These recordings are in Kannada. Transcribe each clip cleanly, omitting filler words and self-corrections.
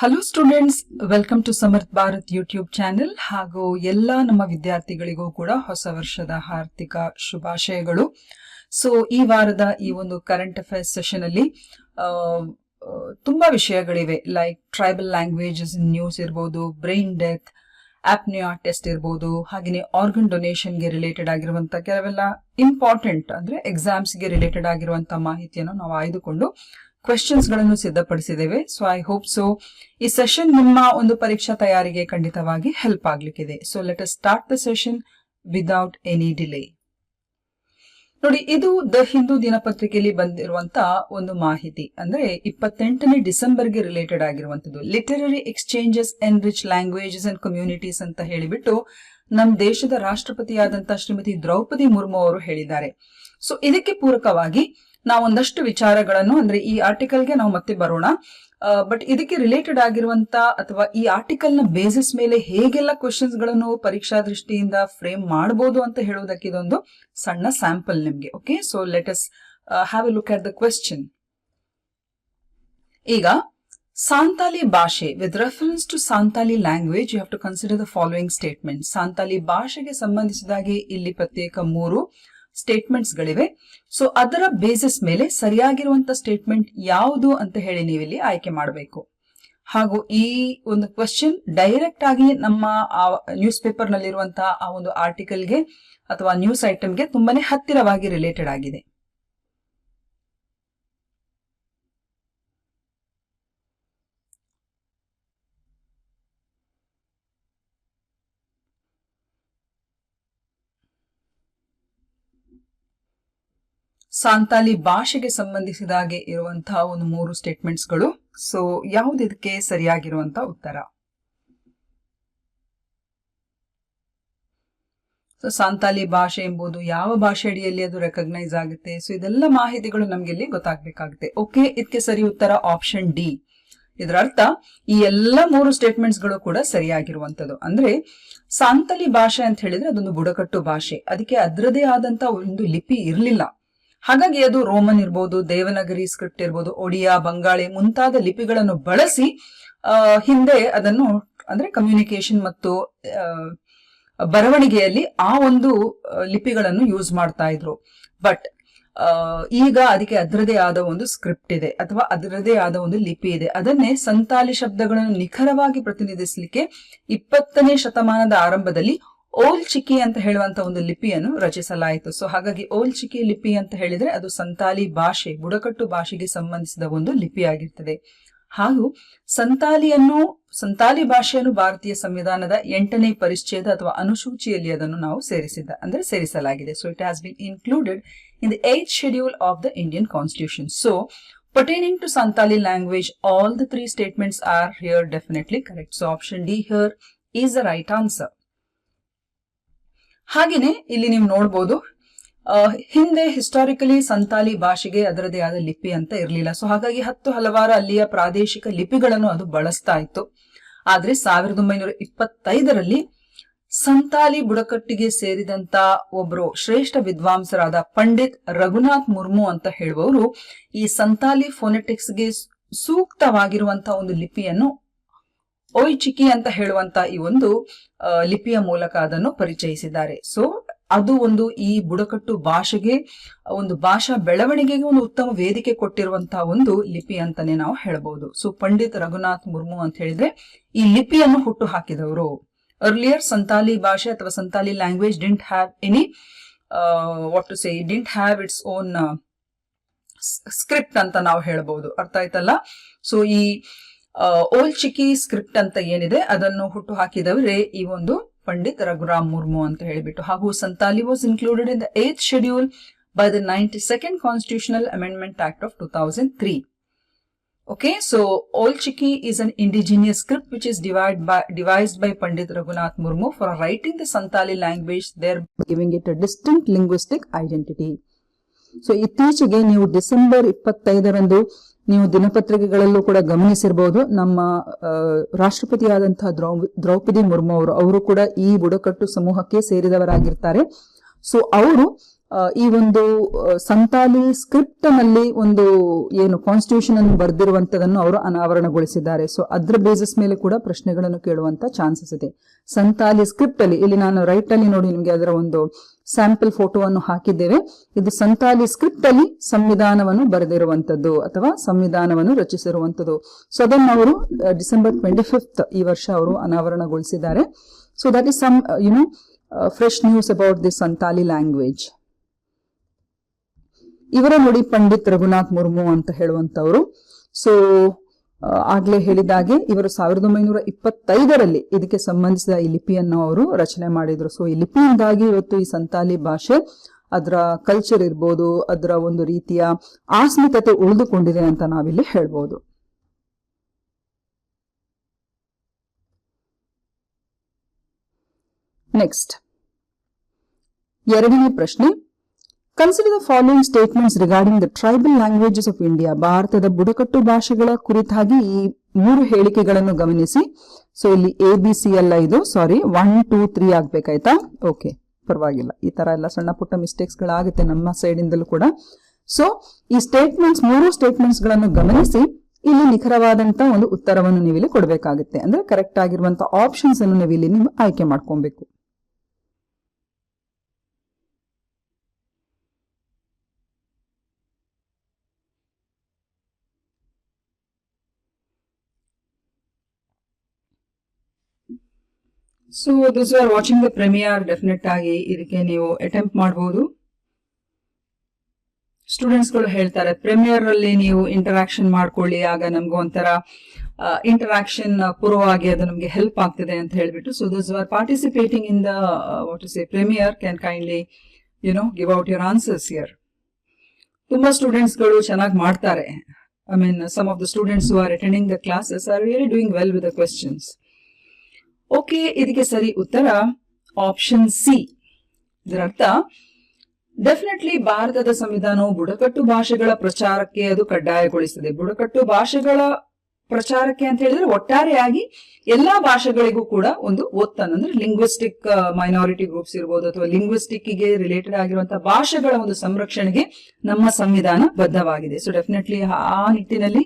Hello students, welcome to Samarth Bharat YouTube channel. ಹಾಗೂ ಎಲ್ಲ ನಮ್ಮ ವಿದ್ಯಾರ್ಥಿಗಳಿಗೂ ಕೂಡ ಹೊಸ ವರ್ಷದ ಹಾರ್ದಿಕ ಶುಭಾಶಯಗಳು. ಸೊ ಈ ವಾರದ ಈ ಒಂದು ಕರೆಂಟ್ ಅಫೇರ್ಸ್ ಸೆಷನ್ ಅಲ್ಲಿ ತುಂಬಾ ವಿಷಯಗಳಿವೆ. Like tribal languages in news ಇರ್ಬೋದು, ಬ್ರೈನ್ ಡೆತ್, ಆಪ್ನಿಯಾ ಟೆಸ್ಟ್ ಇರ್ಬೋದು, ಹಾಗೆಯೇ ಆರ್ಗನ್ ಡೊನೇಷನ್ಗೆ ರಿಲೇಟೆಡ್ ಆಗಿರುವಂತ ಕೆಲವೆಲ್ಲ ಇಂಪಾರ್ಟೆಂಟ್ ಅಂದ್ರೆ ಎಕ್ಸಾಮ್ಸ್ಗೆ ರಿಲೇಟೆಡ್ ಆಗಿರುವಂತ ಮಾಹಿತಿಯನ್ನು ನಾವು ಆಯ್ದುಕೊಂಡು ಕ್ವೆಶ್ಚನ್ಸ್ ಗಳನ್ನು ಸಿದ್ಧಪಡಿಸಿದ್ದೇವೆ. ಸೊ ಐ ಹೋಪ್ ಸೊ ಈ ಸೆಷನ್ ನಿಮ್ಮ ಒಂದು ಪರೀಕ್ಷಾ ತಯಾರಿಗೆ ಖಂಡಿತವಾಗಿ ಹೆಲ್ಪ್ ಆಗ್ಲಿಕ್ಕಿದೆ. So let us start the session without any delay. ನೋಡಿ, ಇದು ದ ಹಿಂದೂ ದಿನಪತ್ರಿಕೆಯಲ್ಲಿ ಬಂದಿರುವಂತ ಒಂದು ಮಾಹಿತಿ. ಅಂದ್ರೆ 28ನೇ ಡಿಸೆಂಬರ್ಗೆ ರಿಲೇಟೆಡ್ ಆಗಿರುವಂತದ್ದು. Literary exchanges enrich languages and communities ಅಂತ ಹೇಳಿಬಿಟ್ಟು ನಮ್ಮ ದೇಶದ ರಾಷ್ಟ್ರಪತಿಯಾದಂತ ಶ್ರೀಮತಿ ದ್ರೌಪದಿ ಮುರ್ಮು ಅವರು ಹೇಳಿದ್ದಾರೆ. ಸೊ ಇದಕ್ಕೆ ಪೂರಕವಾಗಿ ನಾವೊಂದಷ್ಟು ವಿಚಾರಗಳನ್ನು, ಅಂದ್ರೆ ಈ ಆರ್ಟಿಕಲ್ಗೆ ನಾವು ಮತ್ತೆ ಬರೋಣ, ಬಟ್ ಇದಕ್ಕೆ ರಿಲೇಟೆಡ್ ಆಗಿರುವಂತ ಅಥವಾ ಈ ಆರ್ಟಿಕಲ್ ನ ಬೇಸಿಸ್ ಮೇಲೆ ಹೇಗೆಲ್ಲ ಕ್ವೆಶನ್ಸ್ ಗಳನ್ನು ಪರೀಕ್ಷಾ ದೃಷ್ಟಿಯಿಂದ ಫ್ರೇಮ್ ಮಾಡಬಹುದು ಅಂತ ಹೇಳುವುದಕ್ಕೆ ಇದೊಂದು ಸಣ್ಣ ಸ್ಯಾಂಪಲ್ ನಿಮ್ಗೆ. Okay, so let us have a look at the question. ಈಗ ಸಾಂತಾಲಿ ಭಾಷೆ, with reference to Santali language you have to consider the following statement. Santali ಭಾಷೆಗೆ ಸಂಬಂಧಿಸಿದಾಗೆ ಇಲ್ಲಿ ಪ್ರತ್ಯೇಕ 3 ಸ್ಟೇಟ್ಮೆಂಟ್ಸ್ ಗಳಿವೆ. ಸೊ ಅದರ ಬೇಸಿಸ್ ಮೇಲೆ ಸರಿಯಾಗಿರುವಂತ ಸ್ಟೇಟ್ಮೆಂಟ್ ಯಾವುದು ಅಂತ ಹೇಳಿ ನೀವಿಲ್ಲಿ ಆಯ್ಕೆ ಮಾಡಬೇಕು. ಹಾಗೂ ಈ ಒಂದು ಕ್ವೆಶ್ಚನ್ ಡೈರೆಕ್ಟ್ ಆಗಿ ನಮ್ಮ ನ್ಯೂಸ್ ಪೇಪರ್ ನಲ್ಲಿರುವಂತಹ ಆ ಒಂದು ಆರ್ಟಿಕಲ್ಗೆ ಅಥವಾ ನ್ಯೂಸ್ ಐಟಮ್ಗೆ ತುಂಬಾನೇ ಹತ್ತಿರವಾಗಿ ರಿಲೇಟೆಡ್ ಆಗಿದೆ. ಸಾಂತಾಲಿ ಭಾಷೆಗೆ ಸಂಬಂಧಿಸಿದ ಹಾಗೆ ಇರುವಂತಹ ಒಂದು 3 ಸ್ಟೇಟ್ಮೆಂಟ್ಸ್ಗಳು. ಸೊ ಯಾವುದು ಇದಕ್ಕೆ ಸರಿಯಾಗಿರುವಂತಹ ಉತ್ತರ? ಸೊ ಸಾಂತಾಲಿ ಭಾಷೆ ಎಂಬುದು ಯಾವ ಭಾಷೆ ಅಡಿಯಲ್ಲಿ ಅದು ರೆಕಗ್ನೈಸ್ ಆಗುತ್ತೆ? ಸೊ ಇದೆಲ್ಲ ಮಾಹಿತಿಗಳು ನಮ್ಗೆ ಇಲ್ಲಿ ಗೊತ್ತಾಗಬೇಕಾಗುತ್ತೆ. ಓಕೆ, ಇದಕ್ಕೆ ಸರಿ ಉತ್ತರ ಆಪ್ಷನ್ ಡಿ. ಇದರ ಅರ್ಥ ಈ ಎಲ್ಲ 3 ಸ್ಟೇಟ್ಮೆಂಟ್ಸ್ ಗಳು ಕೂಡ ಸರಿಯಾಗಿರುವಂತದ್ದು. ಅಂದ್ರೆ ಸಾಂತಾಲಿ ಭಾಷೆ ಅಂತ ಹೇಳಿದ್ರೆ ಅದೊಂದು ಬುಡಕಟ್ಟು ಭಾಷೆ, ಅದಕ್ಕೆ ಅದರದೇ ಆದಂತ ಒಂದು ಲಿಪಿ ಇರಲಿಲ್ಲ. ಹಾಗಾಗಿ ಅದು ರೋಮನ್ ಇರ್ಬೋದು, ದೇವನಗರಿ ಸ್ಕ್ರಿಪ್ಟ್ ಇರ್ಬೋದು, ಒಡಿಯಾ, ಬಂಗಾಳಿ ಮುಂತಾದ ಲಿಪಿಗಳನ್ನು ಬಳಸಿ ಹಿಂದೆ ಅದನ್ನು ಅಂದ್ರೆ ಕಮ್ಯುನಿಕೇಶನ್ ಮತ್ತು ಬರವಣಿಗೆಯಲ್ಲಿ ಆ ಒಂದು ಲಿಪಿಗಳನ್ನು ಯೂಸ್ ಮಾಡ್ತಾ ಇದ್ರು. ಬಟ್ ಈಗ ಅದಕ್ಕೆ ಅದರದೇ ಆದ ಒಂದು ಸ್ಕ್ರಿಪ್ಟ್ ಇದೆ ಅಥವಾ ಅದರದೇ ಆದ ಒಂದು ಲಿಪಿ ಇದೆ. ಅದನ್ನೇ ಸಂತಾಲಿ ಶಬ್ದಗಳನ್ನು ನಿಖರವಾಗಿ ಪ್ರತಿನಿಧಿಸಲಿಕ್ಕೆ 20ನೇ ಶತಮಾನದ ಆರಂಭದಲ್ಲಿ ಓಲ್ ಚಿಕಿ ಅಂತ ಹೇಳುವಂತ ಒಂದು ಲಿಪಿಯನ್ನು ರಚಿಸಲಾಯಿತು. ಸೊ ಹಾಗಾಗಿ ಓಲ್ ಚಿಕಿ ಲಿಪಿ ಅಂತ ಹೇಳಿದ್ರೆ ಅದು ಸಂತಾಲಿ ಭಾಷೆ, ಬುಡಕಟ್ಟು ಭಾಷೆಗೆ ಸಂಬಂಧಿಸಿದ ಒಂದು ಲಿಪಿ ಆಗಿರ್ತದೆ. ಹಾಗೂ ಸಂತಾಲಿ ಭಾಷೆಯನ್ನು ಭಾರತೀಯ ಸಂವಿಧಾನದ 8ನೇ ಪರಿಚ್ಛೇದ ಅಥವಾ ಅನುಸೂಚಿಯಲ್ಲಿ ಅದನ್ನು ನಾವು ಸೇರಿಸಲಾಗಿದೆ. So it has been included in the 8th schedule of the Indian constitution. So pertaining to Santali language, all the 3 statements are here definitely correct. So option D here is the right answer. ಹಾಗೇನೆ ಇಲ್ಲಿ ನೀವು ನೋಡಬಹುದು, ಹಿಂದೆ ಹಿಸ್ಟಾರಿಕಲಿ ಸಂತಾಲಿ ಭಾಷೆಗೆ ಅದರದೇ ಆದ ಲಿಪಿ ಅಂತ ಇರಲಿಲ್ಲ. ಸೊ ಹಾಗಾಗಿ ಹಲವಾರು ಅಲ್ಲಿಯ ಪ್ರಾದೇಶಿಕ ಲಿಪಿಗಳನ್ನು ಅದು ಬಳಸ್ತಾ ಇತ್ತು. ಆದ್ರೆ 1925ರಲ್ಲಿ ಸಂತಾಲಿ ಬುಡಕಟ್ಟಿಗೆ ಸೇರಿದಂತ ಒಬ್ಬರು ಶ್ರೇಷ್ಠ ವಿದ್ವಾಂಸರಾದ ಪಂಡಿತ್ ರಘುನಾಥ್ ಮುರ್ಮು ಅಂತ ಹೇಳುವವರು ಈ ಸಂತಾಲಿ ಫೋನೆಟಿಕ್ಸ್ಗೆ ಸೂಕ್ತವಾಗಿರುವಂತಹ ಒಂದು ಲಿಪಿಯನ್ನು ಓಯ್ ಚಿಕಿ ಅಂತ ಹೇಳುವಂತ ಈ ಒಂದು ಲಿಪಿಯ ಮೂಲಕ ಅದನ್ನು ಪರಿಚಯಿಸಿದ್ದಾರೆ. ಸೊ ಅದು ಒಂದು ಈ ಬುಡಕಟ್ಟು ಭಾಷೆಗೆ ಒಂದು ಭಾಷಾ ಬೆಳವಣಿಗೆಗೆ ಒಂದು ಉತ್ತಮ ವೇದಿಕೆ ಕೊಟ್ಟಿರುವಂತಹ ಒಂದು ಲಿಪಿ ಅಂತಾನೆ ನಾವು ಹೇಳಬಹುದು. ಸೊ ಪಂಡಿತ್ ರಘುನಾಥ್ ಮುರ್ಮು ಅಂತ ಹೇಳಿದ್ರೆ ಈ ಲಿಪಿಯನ್ನು ಹುಟ್ಟು ಹಾಕಿದವರು. ಅರ್ಲಿಯರ್ ಸಂತಾಲಿ ಭಾಷೆ ಅಥವಾ Santali language didn't have any didn't have its own script ಅಂತ ನಾವು ಹೇಳಬಹುದು. ಅರ್ಥ ಆಯ್ತಲ್ಲ? ಸೊ ಈ ಓಲ್ ಚಿಕಿ ಸ್ಕ್ರಿಪ್ಟ್ ಅಂತ ಏನಿದೆ ಅದನ್ನು ಹುಟ್ಟು ಹಾಕಿದವರೇ ಈ ಒಂದು ಪಂಡಿತ್ ರಘುರಾಮ್ ಮುರ್ಮು ಅಂತ ಹೇಳಿಬಿಟ್ಟು. ಹಾಗೂ Santali was included in the 8th schedule by the 92nd Constitutional Amendment Act of 2003. Okay, so Old Chiki is an indigenous script which is devised by Pandit Raghunath Murmu for writing the Santali language, thereby giving it a distinct linguistic identity. So ಇತ್ತೀಚೆಗೆ ನೀವು ಡಿಸೆಂಬರ್ 25ರಂದು ನೀವು ದಿನಪತ್ರಿಕೆಗಳಲ್ಲೂ ಕೂಡ ಗಮನಿಸಿರಬಹುದು, ನಮ್ಮ ರಾಷ್ಟ್ರಪತಿಯಾದಂತಹ ದ್ರೌಪದಿ ಮುರ್ಮು ಅವರು ಕೂಡ ಈ ಬುಡಕಟ್ಟು ಸಮೂಹಕ್ಕೆ ಸೇರಿದವರಾಗಿರ್ತಾರೆ. ಸೊ ಅವರು ಈ ಒಂದು ಸಂತಾಲಿ ಸ್ಕ್ರಿಪ್ಟ್ ನಲ್ಲಿ ಒಂದು ಏನು ಕಾನ್ಸ್ಟಿಟ್ಯೂಷನ್ ಅನ್ನು ಬರೆದಿರುವಂತದನ್ನು ಅವರು ಅನಾವರಣಗೊಳಿಸಿದ್ದಾರೆ. ಸೊ ಅದ್ರ ಬೇಸಿಸ್ ಮೇಲೆ ಕೂಡ ಪ್ರಶ್ನೆಗಳನ್ನು ಕೇಳುವಂತ ಚಾನ್ಸಸ್ ಇದೆ. ಸಂತಾಲಿ ಸ್ಕ್ರಿಪ್ಟ್ ಅಲ್ಲಿ, ಇಲ್ಲಿ ನಾನು ರೈಟ್ ಅಲ್ಲಿ ನೋಡಿ ನಿಮಗೆ ಅದರ ಒಂದು ಸ್ಯಾಂಪಲ್ ಫೋಟೋವನ್ನು ಹಾಕಿದ್ದೇವೆ. ಇದು ಸಂತಾಲಿ ಸ್ಕ್ರಿಪ್ಟ್ ಅಲ್ಲಿ ಸಂವಿಧಾನವನ್ನು ಬರೆದಿರುವಂತದ್ದು ಅಥವಾ ಸಂವಿಧಾನವನ್ನು ರಚಿಸಿರುವಂತದ್ದು. ಸೊ ಅದನ್ನು ಅವರು ಡಿಸೆಂಬರ್ 25 ಈ ವರ್ಷ ಅವರು ಅನಾವರಣಗೊಳಿಸಿದ್ದಾರೆ. So that is some fresh news about the Santali language. ಇವರ ನೋಡಿ ಪಂಡಿತ್ ರಘುನಾಥ್ ಮುರ್ಮು ಅಂತ ಹೇಳುವಂತವರು. ಸೊ ಆಗ್ಲೇ ಹೇಳಿದಾಗೆ ಇವರು 1925ರಲ್ಲಿ ಇದಕ್ಕೆ ಸಂಬಂಧಿಸಿದ ಈ ಲಿಪಿಯನ್ನು ಅವರು ರಚನೆ ಮಾಡಿದ್ರು. ಸೊ ಈ ಲಿಪಿಯಿಂದಾಗಿ ಇವತ್ತು ಈ ಸಂತಾಲಿ ಭಾಷೆ, ಅದರ ಕಲ್ಚರ್ ಇರ್ಬೋದು, ಅದರ ಒಂದು ರೀತಿಯ ಆಸ್ಮಿಕತೆ ಉಳಿದುಕೊಂಡಿದೆ ಅಂತ ನಾವಿಲ್ಲಿ ಹೇಳ್ಬೋದು. ನೆಕ್ಸ್ಟ್ ಎರಡನೇ ಪ್ರಶ್ನೆ, consider the following statements regarding the tribal languages of India. ಭಾರತದ ಬುಡಕಟ್ಟು ಭಾಷೆಗಳ ಕುರಿತಾಗಿ ಈ 3 ಹೇಳಿಕೆಗಳನ್ನು ಗಮನಿಸಿ. ಸೊ ಇಲ್ಲಿ ABC ಅಲ್ಲ, ಇದು 1, 2, 3 ಆಗ್ಬೇಕಾಯ್ತಾ? ಓಕೆ, ಪರವಾಗಿಲ್ಲ. ಈ ತರ ಎಲ್ಲ ಸಣ್ಣ ಪುಟ್ಟ ಮಿಸ್ಟೇಕ್ಸ್ ಗಳಾಗುತ್ತೆ ನಮ್ಮ ಸೈಡ್ ಇಂದಲೂ ಕೂಡ. ಸೊ ಈ ಸ್ಟೇಟ್ಮೆಂಟ್ಸ್ 3 ಸ್ಟೇಟ್ಮೆಂಟ್ಸ್ ಗಳನ್ನು ಗಮನಿಸಿ ಇಲ್ಲಿ ನಿಖರವಾದಂತ ಒಂದು ಉತ್ತರವನ್ನು ನೀವು ಇಲ್ಲಿ ಕೊಡಬೇಕಾಗುತ್ತೆ. ಅಂದ್ರೆ ಕರೆಕ್ಟ್ ಆಗಿರುವಂತಹ ಆಪ್ಷನ್ಸ್ ಅನ್ನು ನೀವು ಇಲ್ಲಿ ನೀವು ಆಯ್ಕೆ ಮಾಡ್ಕೊಬೇಕು. So this are watching the premiere, definite ಆಗಿ ಇದಕ್ಕೆ ನೀವು ಅಟೆಂಪ್ಟ್ ಮಾಡಬಹುದು. ಸ್ಟೂಡೆಂಟ್ಸ್ ಗಳು ಹೇಳ್ತಾರೆ ಪ್ರೀಮಿಯರ್ ಅಲ್ಲಿ ನೀವು ಇಂಟರಾಕ್ಷನ್ ಮಾಡ್ಕೊಳ್ಳಿ, ಆಗ ನಮ್ಗೆ ಒಂಥರ ಇಂಟರಾಕ್ಷನ್ ಪೂರ್ವವಾಗಿ ಅದು ನಮ್ಗೆ ಹೆಲ್ಪ್ ಆಗ್ತದೆ ಅಂತ ಹೇಳ್ಬಿಟ್ಟು. So this are participating in the what to say premiere can kindly give out your answers here. ತುಂಬಾ ಸ್ಟೂಡೆಂಟ್ಸ್ ಗಳು ಚೆನ್ನಾಗಿ ಮಾಡ್ತಾರೆ. I mean some of the students who are attending the classes are really doing well with the questions. Okay, ಇದಕ್ಕೆ ಸರಿ ಉತ್ತರ ಆಪ್ಷನ್ ಸಿ. ಇದರರ್ಥ ಡೆಫಿನೆಟ್ಲಿ ಭಾರತದ ಸಂವಿಧಾನವು ಬುಡಕಟ್ಟು ಭಾಷೆಗಳ ಪ್ರಚಾರಕ್ಕೆ ಅದು ಕಡ್ಡಾಯಗೊಳಿಸಿದೆ. ಬುಡಕಟ್ಟು ಭಾಷೆಗಳ ಪ್ರಚಾರಕ್ಕೆ ಅಂತ ಹೇಳಿದ್ರೆ ಒಟ್ಟಾರೆಯಾಗಿ ಎಲ್ಲಾ ಭಾಷೆಗಳಿಗೂ ಕೂಡ ಒಂದು ಒತ್ತನ್ನು, ಅಂದ್ರೆ ಲಿಂಗ್ವಿಸ್ಟಿಕ್ ಮೈನಾರಿಟಿ ಗ್ರೂಪ್ಸ್ ಇರ್ಬೋದು ಅಥವಾ ಲಿಂಗ್ವಿಸ್ಟಿಕ್ ಗೆ ರಿಲೇಟೆಡ್ ಆಗಿರುವಂತಹ ಭಾಷೆಗಳ ಒಂದು ಸಂರಕ್ಷಣೆಗೆ ನಮ್ಮ ಸಂವಿಧಾನ ಬದ್ಧವಾಗಿದೆ. ಸೊ ಡೆಫಿನೆಟ್ಲಿ ಆ ನಿಟ್ಟಿನಲ್ಲಿ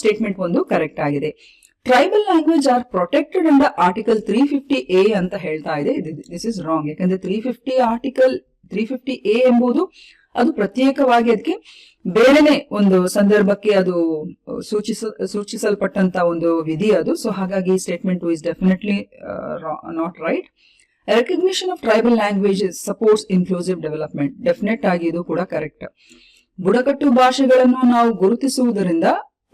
ಸ್ಟೇಟ್ಮೆಂಟ್ ಒಂದು ಕರೆಕ್ಟ್ ಆಗಿದೆ. Tribal language are protected under article 350A ಅಂತ ಹೇಳ್ತಾ ಇದೆ. This is wrong. ಯಾಕಂದ್ರೆ 350A ಎಂಬುದು ಅದು ಪ್ರತ್ಯೇಕವಾಗಿ ಅದಕ್ಕೆ ಬೇರೆನೆ ಒಂದು ಸಂದರ್ಭಕ್ಕೆ ಅದು ಸೂಚಿಸಲ್ಪಟ್ಟಂತ ಒಂದು ವಿಧಿ ಅದು. ಸೊ ಹಾಗಾಗಿ statement is definitely not right. Recognition of tribal languages supports inclusive development. Definite ಆಗಿ ಇದು ಕೂಡ ಕರೆಕ್ಟ್. ಬುಡಕಟ್ಟು ಭಾಷೆಗಳನ್ನು ನಾವು ಗುರುತಿಸುವುದರಿಂದ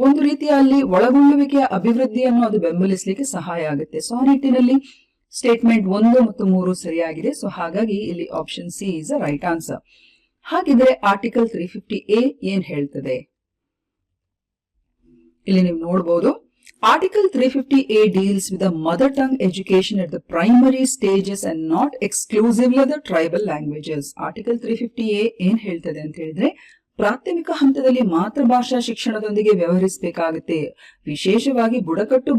ಒಂದು ರೀತಿಯಲ್ಲಿ ಒಳಗೊಳ್ಳುವಿಕೆಯ ಅಭಿವೃದ್ಧಿಯನ್ನು ಅದು ಬೆಂಬಲಿಸಲಿಕ್ಕೆ ಸಹಾಯ ಆಗುತ್ತೆ. ಸೊ ಆ ನಿಟ್ಟಿನಲ್ಲಿ ಸ್ಟೇಟ್ಮೆಂಟ್ 1 ಮತ್ತು 3 ಸರಿಯಾಗಿದೆ. ಸೊ ಹಾಗಾಗಿ ಇಲ್ಲಿ option C is a right answer. ಹಾಗಿದ್ರೆ ಆರ್ಟಿಕಲ್ 350A ಏನ್ ಹೇಳ್ತದೆ ಇಲ್ಲಿ ನೀವು ನೋಡಬಹುದು. Article 350A deals with the mother tongue education at the primary stages and not exclusively the tribal languages. Article 350A ಏನ್ ಹೇಳ್ತದೆ ಅಂತ ಹೇಳಿದ್ರೆ ಪ್ರಾಥಮಿಕ ಹಂತದಲ್ಲಿ ಮಾತೃಭಾಷಾ ಶಿಕ್ಷಣದೊಂದಿಗೆ ವ್ಯವಹರಿಸಬೇಕಾಗುತ್ತೆ. ವಿಶೇಷವಾಗಿ ಬುಡಕಟ್ಟು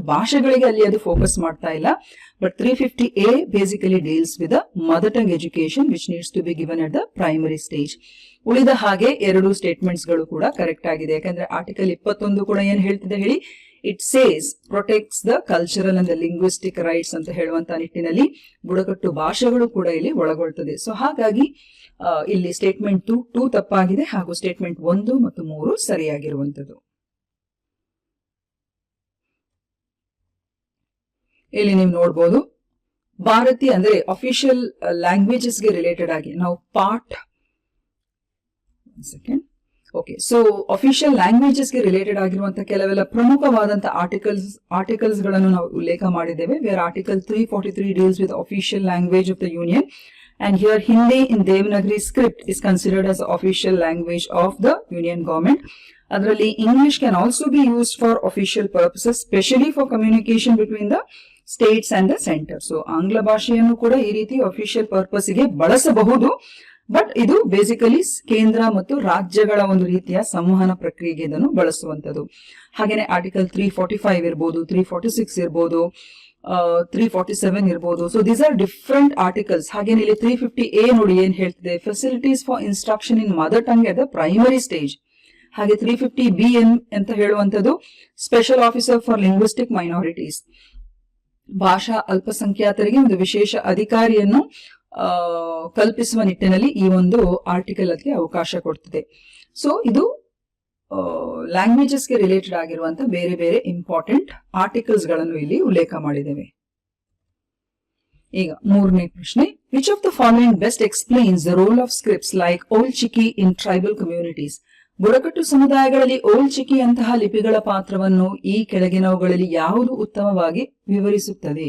ಭಾಷೆಗಳಿಗೆ ಅಲ್ಲಿ ಅದು ಫೋಕಸ್ ಮಾಡ್ತಾ ಇಲ್ಲ. But 350A basically deals with mother tongue education which needs to be given at the primary stage. ಉಳಿದ ಹಾಗೆ 2 ಸ್ಟೇಟ್ಮೆಂಟ್ಸ್ ಗಳು ಕೂಡ ಕರೆಕ್ಟ್ ಆಗಿದೆ. ಯಾಕಂದ್ರೆ ಆರ್ಟಿಕಲ್ 21 ಕೂಡ ಏನ್ ಹೇಳ್ತಿದೆ ಹೇಳಿ, it says protects the cultural and the linguistic rights ಅಂತ ಹೇಳುವಂತ ನಿಟ್ಟಿನಲ್ಲಿ ಬುಡಕಟ್ಟು ಭಾಷೆಗಳು ಕೂಡ ಇಲ್ಲಿ ಒಳಗೊಳ್ತದೆ. ಸೊ ಹಾಗಾಗಿ ಇಲ್ಲಿ ಸ್ಟೇಟ್ಮೆಂಟ್ 2 ತಪ್ಪಾಗಿದೆ ಹಾಗೂ ಸ್ಟೇಟ್ಮೆಂಟ್ 1 ಮತ್ತು 3 ಸರಿಯಾಗಿರುವಂತದ್ದು. ಇಲ್ಲಿ ನೀವು ನೋಡಬಹುದು ಭಾರತೀಯ ಅಂದ್ರೆ ಅಫಿಷಿಯಲ್ ಲ್ಯಾಂಗ್ವೇಜಸ್ ಗೆ ರಿಲೇಟೆಡ್ ಆಗಿ ನಾವು part okay. So official languages ಗೆ ರಿಲೇಟೆಡ್ ಆಗಿರುವಂತಹ ಕೆಲವೆಲ್ಲ ಪ್ರಮುಖವಾದಂತಹ ಆರ್ಟಿಕಲ್ಸ್ ಗಳನ್ನು ನಾವು ಉಲ್ಲೇಖ ಮಾಡಿದ್ದೇವೆ. Where article 343 deals with official language of the union. And here Hindi in Devanagari script is considered as the official language of the Union government. Adralli English can also be used for official purposes, especially for communication between the states and the center. So Angla ಭಾಷೆಯನ್ನು ಕೂಡ ಈ ರೀತಿ official purpose ಗೆ ಬಳಸಬಹುದು. ಬಟ್ ಇದು ಬೇಸಿಕಲಿ ಕೇಂದ್ರ ಮತ್ತು ರಾಜ್ಯಗಳ ಒಂದು ರೀತಿಯ ಸಂವಹನ ಪ್ರಕ್ರಿಯೆಗೆ ಇದನ್ನು ಬಳಸುವಂತದ್ದು. ಹಾಗೇನೆ ಆರ್ಟಿಕಲ್ 345 ಇರ್ಬೋದು, 346 ಇರ್ಬೋದು, 347 ಇರ್ಬೋದು. So these are different articles. ಹಾಗೇನೆ ಇಲ್ಲಿ 350A ನೋಡಿ ಏನ್ ಹೇಳ್ತಿದೆ, facilities for instruction in mother tongue at the primary stage. ಹಾಗೆ 350B ಅಂತ ಹೇಳುವಂತದ್ದು special officer for linguistic minorities, ಭಾಷಾ ಅಲ್ಪಸಂಖ್ಯಾತರಿಗೆ ಒಂದು ವಿಶೇಷ ಅಧಿಕಾರಿಯನ್ನು ಕಲ್ಪಿಸುವ ನಿಟ್ಟಿನಲ್ಲಿ ಈ ಒಂದು ಆರ್ಟಿಕಲ್ ಅದಕ್ಕೆ ಅವಕಾಶ ಕೊಡ್ತಿದೆ. ಸೊ ಇದು ಲ್ಯಾಂಗ್ವೇಜಸ್ಗೆ ರಿಲೇಟೆಡ್ ಆಗಿರುವಂತ ಬೇರೆ ಬೇರೆ ಇಂಪಾರ್ಟೆಂಟ್ ಆರ್ಟಿಕಲ್ಸ್ ಗಳನ್ನು ಇಲ್ಲಿ ಉಲ್ಲೇಖ ಮಾಡಿದ್ದೇವೆ. ಈಗ ಮೂರನೇ ಪ್ರಶ್ನೆ, which of the following best explains the role of scripts like Ol Chiki in tribal communities? ಬುಡಕಟ್ಟು ಸಮುದಾಯಗಳಲ್ಲಿ ಓಲ್ಡ್ ಚಿಕಿ ಅಂತಹ ಲಿಪಿಗಳ ಪಾತ್ರವನ್ನು ಈ ಕೆಳಗಿನವುಗಳಲ್ಲಿ ಯಾವುದು ಉತ್ತಮವಾಗಿ ವಿವರಿಸುತ್ತದೆ?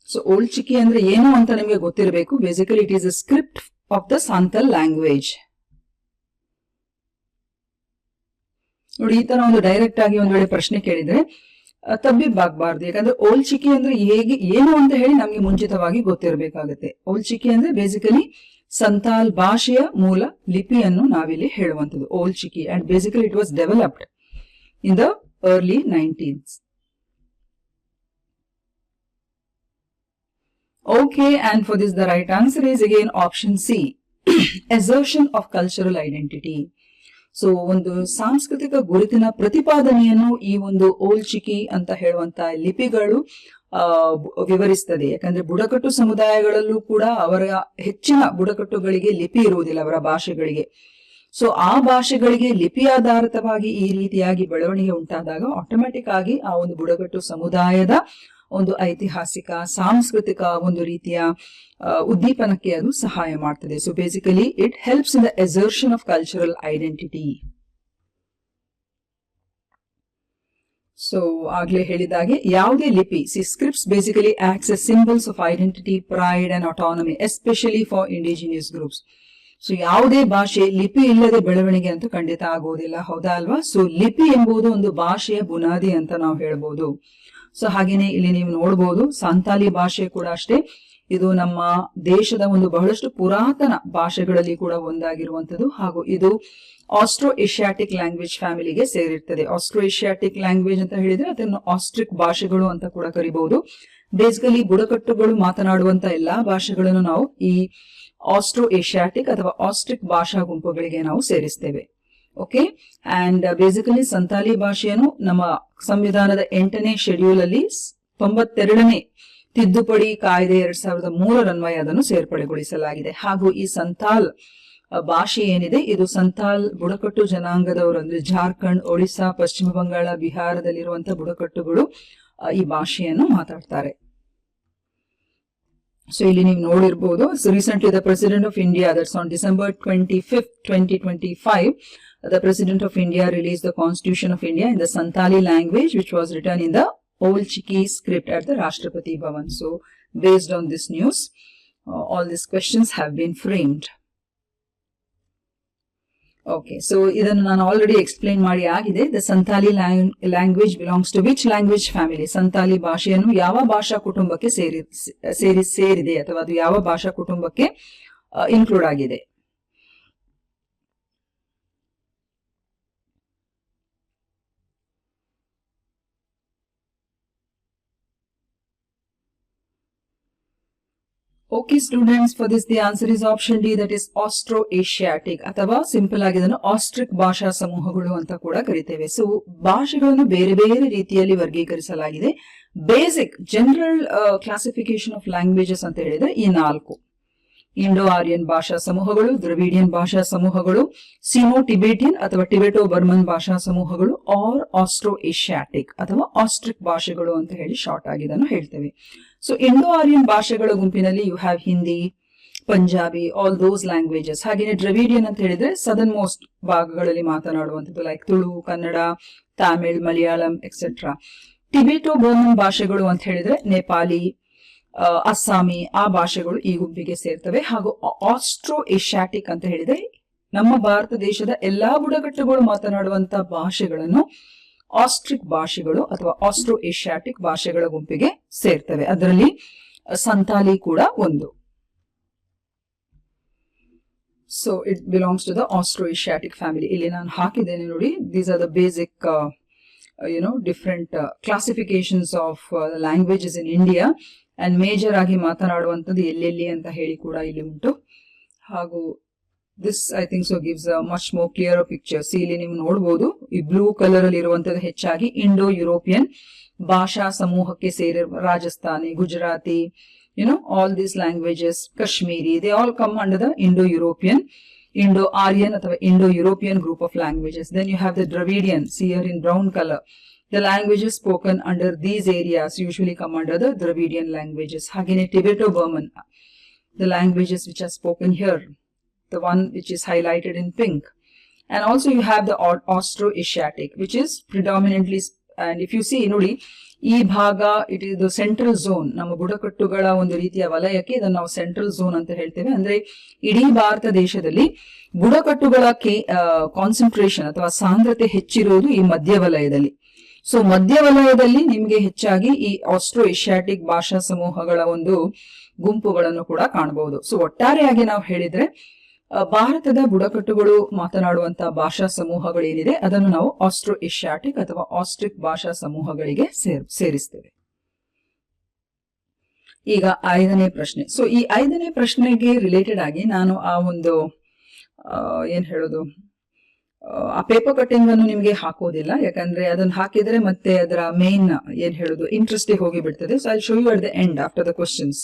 ಸೊ ಓಲ್ಡ್ ಚಿಕಿ ಅಂದ್ರೆ ಏನು ಅಂತ ನಿಮಗೆ ಗೊತ್ತಿರಬೇಕು. Basically it is a script of the Santal language. ನೋಡಿ, ಈ ತರ ಒಂದು ಡೈರೆಕ್ಟ್ ಆಗಿ ಒಂದ್ ವೇಳೆ ಪ್ರಶ್ನೆ ಕೇಳಿದ್ರೆ ತಬ್ಬಿಬ್ಬಾಗಬಾರ್ದು. ಯಾಕಂದ್ರೆ ಓಲ್ಡ್ ಚಿಕಿ ಅಂದ್ರೆ ಹೇಗೆ ಏನು ಅಂತ ಹೇಳಿ ನಮ್ಗೆ ಮುಂಚಿತವಾಗಿ ಗೊತ್ತಿರಬೇಕಾಗುತ್ತೆ. ಓಲ್ಡ್ ಚಿಕಿ ಅಂದ್ರೆ ಬೇಸಿಕಲಿ ಸಂತಾಲ್ ಭಾಷೆಯ ಮೂಲ ಲಿಪಿಯನ್ನು ನಾವಿಲ್ಲಿ ಹೇಳುವಂಥದ್ದು Ol Chiki. And basically it was developed in the early 19th. Okay, and for this the right answer is again option C, assertion of cultural identity. So ಒಂದು ಸಾಂಸ್ಕೃತಿಕ ಗುರುತಿನ ಪ್ರತಿಪಾದನೆಯನ್ನು ಈ ಒಂದು ಓಲ್ಡ್ ಚಿಕಿ ಅಂತ ಹೇಳುವಂತ ಲಿಪಿಗಳು ವಿವರಿಸ್ತದೆ. ಯಾಕಂದ್ರೆ ಬುಡಕಟ್ಟು ಸಮುದಾಯಗಳಲ್ಲೂ ಕೂಡ ಅವರ ಹೆಚ್ಚಿನ ಬುಡಕಟ್ಟುಗಳಿಗೆ ಲಿಪಿ ಇರುವುದಿಲ್ಲ ಅವರ ಭಾಷೆಗಳಿಗೆ. ಸೊ ಆ ಭಾಷೆಗಳಿಗೆ ಲಿಪಿ ಆಧಾರಿತವಾಗಿ ಈ ರೀತಿಯಾಗಿ ಬೆಳವಣಿಗೆ ಉಂಟಾದಾಗ ಆಟೋಮ್ಯಾಟಿಕ್ ಆಗಿ ಆ ಒಂದು ಬುಡಕಟ್ಟು ಸಮುದಾಯದ ಒಂದು ಐತಿಹಾಸಿಕ ಸಾಂಸ್ಕೃತಿಕ ಒಂದು ರೀತಿಯ ಉದ್ದೀಪನಕ್ಕೆ ಅದು ಸಹಾಯ ಮಾಡ್ತದೆ. So basically it helps in the assertion of cultural identity. So ಆಗ್ಲೇ ಹೇಳಿದಾಗೆ ಯಾವುದೇ ಲಿಪಿ, scripts basically acts as symbols of identity, pride and autonomy, especially for indigenous groups. So ಯಾವುದೇ ಭಾಷೆ ಲಿಪಿ ಇಲ್ಲದೆ ಬೆಳವಣಿಗೆ ಅಂತ ಖಂಡಿತ ಆಗೋದಿಲ್ಲ, ಹೌದಾ ಅಲ್ವಾ? ಸೊ ಲಿಪಿ ಎಂಬುದು ಒಂದು ಭಾಷೆಯ ಬುನಾದಿ ಅಂತ ನಾವು ಹೇಳ್ಬೋದು. ಸೊ ಹಾಗೇನೆ ಇಲ್ಲಿ ನೀವು ನೋಡಬಹುದು ಸಂತಾಲಿ ಭಾಷೆ ಕೂಡ ಅಷ್ಟೇ, ಇದು ನಮ್ಮ ದೇಶದ ಒಂದು ಬಹಳಷ್ಟು ಪುರಾತನ ಭಾಷೆಗಳಲ್ಲಿ ಕೂಡ ಒಂದಾಗಿರುವಂತದ್ದು. ಹಾಗೂ ಇದು ಆಸ್ಟ್ರೋ ಏಷ್ಯಾಟಿಕ್ ಲ್ಯಾಂಗ್ವೇಜ್ ಫ್ಯಾಮಿಲಿಗೆ ಸೇರಿರ್ತದೆ. ಆಸ್ಟ್ರೋ ಏಷ್ಯಾಟಿಕ್ ಲ್ಯಾಂಗ್ವೇಜ್ ಅಂತ ಹೇಳಿದ್ರೆ ಅದನ್ನು ಆಸ್ಟ್ರಿಕ್ ಭಾಷೆಗಳು ಅಂತ ಕೂಡ ಕರಿಬಹುದು. ಬೇಸಿಕಲಿ ಬುಡಕಟ್ಟುಗಳು ಮಾತನಾಡುವಂತ ಎಲ್ಲಾ ಭಾಷೆಗಳನ್ನು ನಾವು ಈ ಆಸ್ಟ್ರೋ ಏಷ್ಯಾಟಿಕ್ ಅಥವಾ ಆಸ್ಟ್ರಿಕ್ ಭಾಷಾ ಗುಂಪುಗಳಿಗೆ ನಾವು ಸೇರಿಸ್ತೇವೆ. ಓಕೆ, ಅಂಡ್ ಬೇಸಿಕಲಿ ಸಂತಾಲಿ ಭಾಷೆಯನ್ನು ನಮ್ಮ ಸಂವಿಧಾನದ 8ನೇ ಶೆಡ್ಯೂಲ್ ಅಲ್ಲಿ 92ನೇ ತಿದ್ದುಪಡಿ ಕಾಯ್ದೆ 2003 ಅನ್ವಯ ಅದನ್ನು ಸೇರ್ಪಡೆಗೊಳಿಸಲಾಗಿದೆ. ಹಾಗೂ ಈ ಸಂತಾಲ್ ಭಾಷೆ ಏನಿದೆ ಇದು ಸಂತಾಲ್ ಬುಡಕಟ್ಟು ಜನಾಂಗದವರು ಅಂದ್ರೆ ಜಾರ್ಖಂಡ್, ಒಡಿಶಾ, ಪಶ್ಚಿಮ ಬಂಗಾಳ, ಬಿಹಾರದಲ್ಲಿರುವಂತಹ ಬುಡಕಟ್ಟುಗಳು ಈ ಭಾಷೆಯನ್ನು ಮಾತಾಡ್ತಾರೆ. ಸೊ ಇಲ್ಲಿ ನೀವು ನೋಡಿರ್ಬೋದು, recently the president of India, that's on December 25th, 2025, the President of India released the Constitution of India in the Santali language, which was written in the Old Chiki script at the Rashtrapati Bhavan. So, based on this news, all these questions have been framed. Okay, so idannu ನಾನು ಆಲ್ರೆಡಿ ಎಕ್ಸ್ಪ್ಲೈನ್ ಮಾಡಿ ಆಗಿದೆ. The Santali language belongs to which language family? Santali ಭಾಷೆಯನ್ನು ಯಾವ ಭಾಷಾ ಕುಟುಂಬಕ್ಕೆ ಸೇರಿದೆ ಅಥವಾ ಅದು ಯಾವ ಭಾಷಾ ಕುಟುಂಬಕ್ಕೆ ಇನ್ಕ್ಲೂಡ್ ಆಗಿದೆ? Okay students, for this the answer is option D, that is Austro-Asiatic ಅಥವಾ ಸಿಂಪಲ್ ಆಗಿ ಇದನ್ನು ಆಸ್ಟ್ರಿಕ್ ಭಾಷಾ ಸಮೂಹಗಳು ಅಂತ ಕೂಡ ಕರಿತೇವೆ. ಸೊ ಭಾಷೆಗಳನ್ನು ಬೇರೆ ಬೇರೆ ರೀತಿಯಲ್ಲಿ ವರ್ಗೀಕರಿಸಲಾಗಿದೆ. Basic general classification of languages ಅಂತ ಹೇಳಿದ್ರೆ ಈ 4: ಇಂಡೋ ಆರ್ಯನ್ ಭಾಷಾ ಸಮೂಹಗಳು, ದ್ರವಿಡಿಯನ್ ಭಾಷಾ ಸಮೂಹಗಳು, ಸಿನೋ ಟಿಬೇಟಿಯನ್ ಅಥವಾ ಟಿಬೆಟೋ ಬರ್ಮನ್ ಭಾಷಾ ಸಮೂಹಗಳು, ಆರ್ ಆಸ್ಟ್ರೋ ಏಷ್ಯಾಟಿಕ್ ಅಥವಾ ಆಸ್ಟ್ರಿಕ್ ಭಾಷೆಗಳು ಅಂತ ಹೇಳಿ ಶಾರ್ಟ್ ಆಗಿ ಇದನ್ನು ಹೇಳ್ತೇವೆ. ಸೊ ಇಂಡೋ ಆರ್ಯನ್ ಭಾಷೆಗಳ ಗುಂಪಿನಲ್ಲಿ you have Hindi, Punjabi, all those languages. ಹಾಗೆಯೇ ದ್ರವಿಡಿಯನ್ ಅಂತ ಹೇಳಿದ್ರೆ ಸದರ್ನ್ ಮೋಸ್ಟ್ ಭಾಗಗಳಲ್ಲಿ ಮಾತನಾಡುವಂಥದ್ದು, like Tulu, Kannada, Tamil, Malayalam etcetera. Tibeto Burman ಭಾಷೆಗಳು ಅಂತ ಹೇಳಿದ್ರೆ ನೇಪಾಳಿ, ಅಸ್ಸಾಮಿ, ಆ ಭಾಷೆಗಳು ಈ ಗುಂಪಿಗೆ ಸೇರ್ತವೆ. ಹಾಗೂ ಆಸ್ಟ್ರೋ ಏಷ್ಯಾಟಿಕ್ ಅಂತ ಹೇಳಿದ್ರೆ ನಮ್ಮ ಭಾರತ ದೇಶದ ಎಲ್ಲಾ ಬುಡಕಟ್ಟುಗಳು ಮಾತನಾಡುವಂತ ಭಾಷೆಗಳನ್ನು ಆಸ್ಟ್ರಿಕ್ ಭಾಷೆಗಳು ಅಥವಾ ಆಸ್ಟ್ರೋ ಏಷ್ಯಾಟಿಕ್ ಭಾಷೆಗಳ ಗುಂಪಿಗೆ ಸೇರ್ತವೆ. ಅದರಲ್ಲಿ ಸಂತಾಲಿ ಕೂಡ ಒಂದು. So it belongs to the Austro Asiatic family. ಇಲ್ಲಿ ನಾನು ಹಾಕಿದ್ದೇನೆ ನೋಡಿ, these are the basic different classifications of languages in India and major ಆಗಿ ಮಾತನಾಡುವಂಥದ್ದು ಎಲ್ಲೆಲ್ಲಿ ಅಂತ ಹೇಳಿ ಕೂಡ ಇಲ್ಲಿ ಉಂಟು. ಹಾಗೂ this I think so gives a much more clear picture. ಇಲ್ಲಿ ನೀವು ನೋಡಬಹುದು ಈ ಬ್ಲೂ ಕಲರ್ ಅಲ್ಲಿ ಇರುವಂತದ್ದು ಹೆಚ್ಚಾಗಿ ಇಂಡೋ ಯುರೋಪಿಯನ್ ಭಾಷಾ ಸಮೂಹಕ್ಕೆ ಸೇರಿರುವ Rajasthani, Gujarati, all these languages, Kashmiri, they all come under the Indo-European, Indo-Aryan ಅಥವಾ Indo-European group of languages. Then you have the Dravidian, see here in brown color. The languages spoken under these areas usually come under the Dravidian languages. Hagine Tibeto-Burman, the languages which are spoken here, the one which is highlighted in pink. And also you have the Austro-Asiatic, which is predominantly, and if you see, ನೋಡಿ ಈ ಭಾಗ it is the central zone. ನಮ್ಮ ಬುಡಕಟ್ಟುಗಳ ಒಂದು ರೀತಿಯ ವಲಯಕ್ಕೆ ಇದನ್ನು ನಾವು ಸೆಂಟ್ರಲ್ ಝೋನ್ ಅಂತ ಹೇಳ್ತೇವೆ. ಅಂದ್ರೆ ಇಡೀ ಭಾರತ ದೇಶದಲ್ಲಿ ಬುಡಕಟ್ಟುಗಳ ಕಾನ್ಸಂಟ್ರೇಷನ್ ಅಥವಾ ಸಾಂದ್ರತೆ ಹೆಚ್ಚಿರುವುದು ಈ ಮಧ್ಯ ವಲಯದಲ್ಲಿ. ಸೊ ಮಧ್ಯ ವಲಯದಲ್ಲಿ ನಿಮಗೆ ಹೆಚ್ಚಾಗಿ ಈ ಆಸ್ಟ್ರೋ ಏಷ್ಯಾಟಿಕ್ ಭಾಷಾ ಸಮೂಹಗಳ ಒಂದು ಗುಂಪುಗಳನ್ನು ಕೂಡ ಕಾಣಬಹುದು. ಸೊ ಒಟ್ಟಾರೆಯಾಗಿ ನಾವು ಹೇಳಿದ್ರೆ ಭಾರತದ ಬುಡಕಟ್ಟುಗಳು ಮಾತನಾಡುವಂತಹ ಭಾಷಾ ಸಮೂಹಗಳು ಏನಿದೆ ಅದನ್ನು ನಾವು ಆಸ್ಟ್ರೋ ಏಷ್ಯಾಟಿಕ್ ಅಥವಾ ಆಸ್ಟ್ರಿಕ್ ಭಾಷಾ ಸಮೂಹಗಳಿಗೆ ಸೇರಿಸ್ತೇವೆ. ಈಗ 5ನೇ ಪ್ರಶ್ನೆ. ಸೊ ಈ 5ನೇ ಪ್ರಶ್ನೆಗೆ ರಿಲೇಟೆಡ್ ಆಗಿ ನಾನು ಆ ಒಂದು ಏನ್ ಹೇಳೋದು ಆ ಪೇಪರ್ ಕಟ್ಟಿಂಗ್ ಅನ್ನು ನಿಮಗೆ ಹಾಕೋದಿಲ್ಲ, ಯಾಕಂದ್ರೆ ಅದನ್ನು ಹಾಕಿದ್ರೆ ಮತ್ತೆ ಅದರ ಮೇನ್ ಏನ್ ಹೇಳೋದು ಇಂಟ್ರೆಸ್ಟ್ ಹೋಗಿ ಬಿಡ್ತದೆ. So I show you at the end after the questions.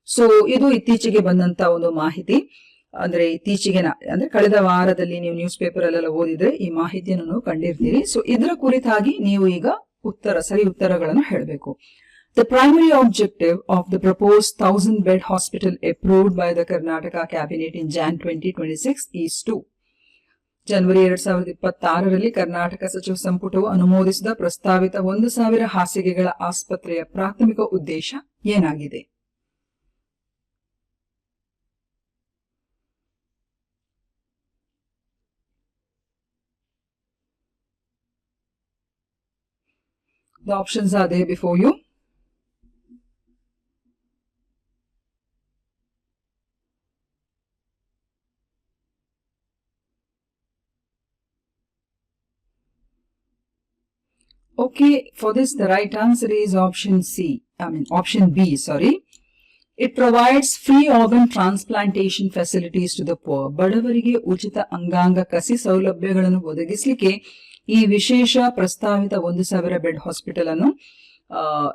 So ಇದು ಇತ್ತೀಚೆಗೆ ಬಂದಂತ ಒಂದು ಮಾಹಿತಿ. ಅಂದ್ರೆ ಇತ್ತೀಚೆಗೆ ಅಂದ್ರೆ ಕಳೆದ ವಾರದಲ್ಲಿ ನೀವು ನ್ಯೂಸ್ ಪೇಪರ್ ಅಲ್ಲೆಲ್ಲ ಓದಿದ್ರೆ ಈ ಮಾಹಿತಿಯನ್ನು ನೀವು ಕಂಡಿರ್ತೀರಿ. ಸೊ ಇದರ ಕುರಿತಾಗಿ ನೀವು ಈಗ ಸರಿ ಉತ್ತರಗಳನ್ನು ಹೇಳಬೇಕು. The primary objective of the proposed 1000-bed hospital approved by the Karnataka Cabinet in Jan 2026 is to ಜನವರಿ 2026ರಲ್ಲಿ ಕರ್ನಾಟಕ ಸಚಿವ ಸಂಪುಟವು ಅನುಮೋದಿಸಿದ ಪ್ರಸ್ತಾವಿತ 1000 ಹಾಸಿಗೆಗಳ ಆಸ್ಪತ್ರೆಯ ಪ್ರಾಥಮಿಕ ಉದ್ದೇಶ ಏನಾಗಿದೆ? The options are there before you. Okay, for this the right answer is option B, sorry. It provides free organ transplantation facilities to the poor. ಬಡವರಿಗೆ ಉಚಿತ ಅಂಗಾಂಗ ಕಸಿ ಸೌಲಭ್ಯಗಳನ್ನು ಒದಗಿಸಲಿಕ್ಕೆ ಈ ವಿಶೇಷ ಪ್ರಸ್ತಾವಿತ 1000 ಬೆಡ್ ಹಾಸ್ಪಿಟಲ್ ಅನ್ನು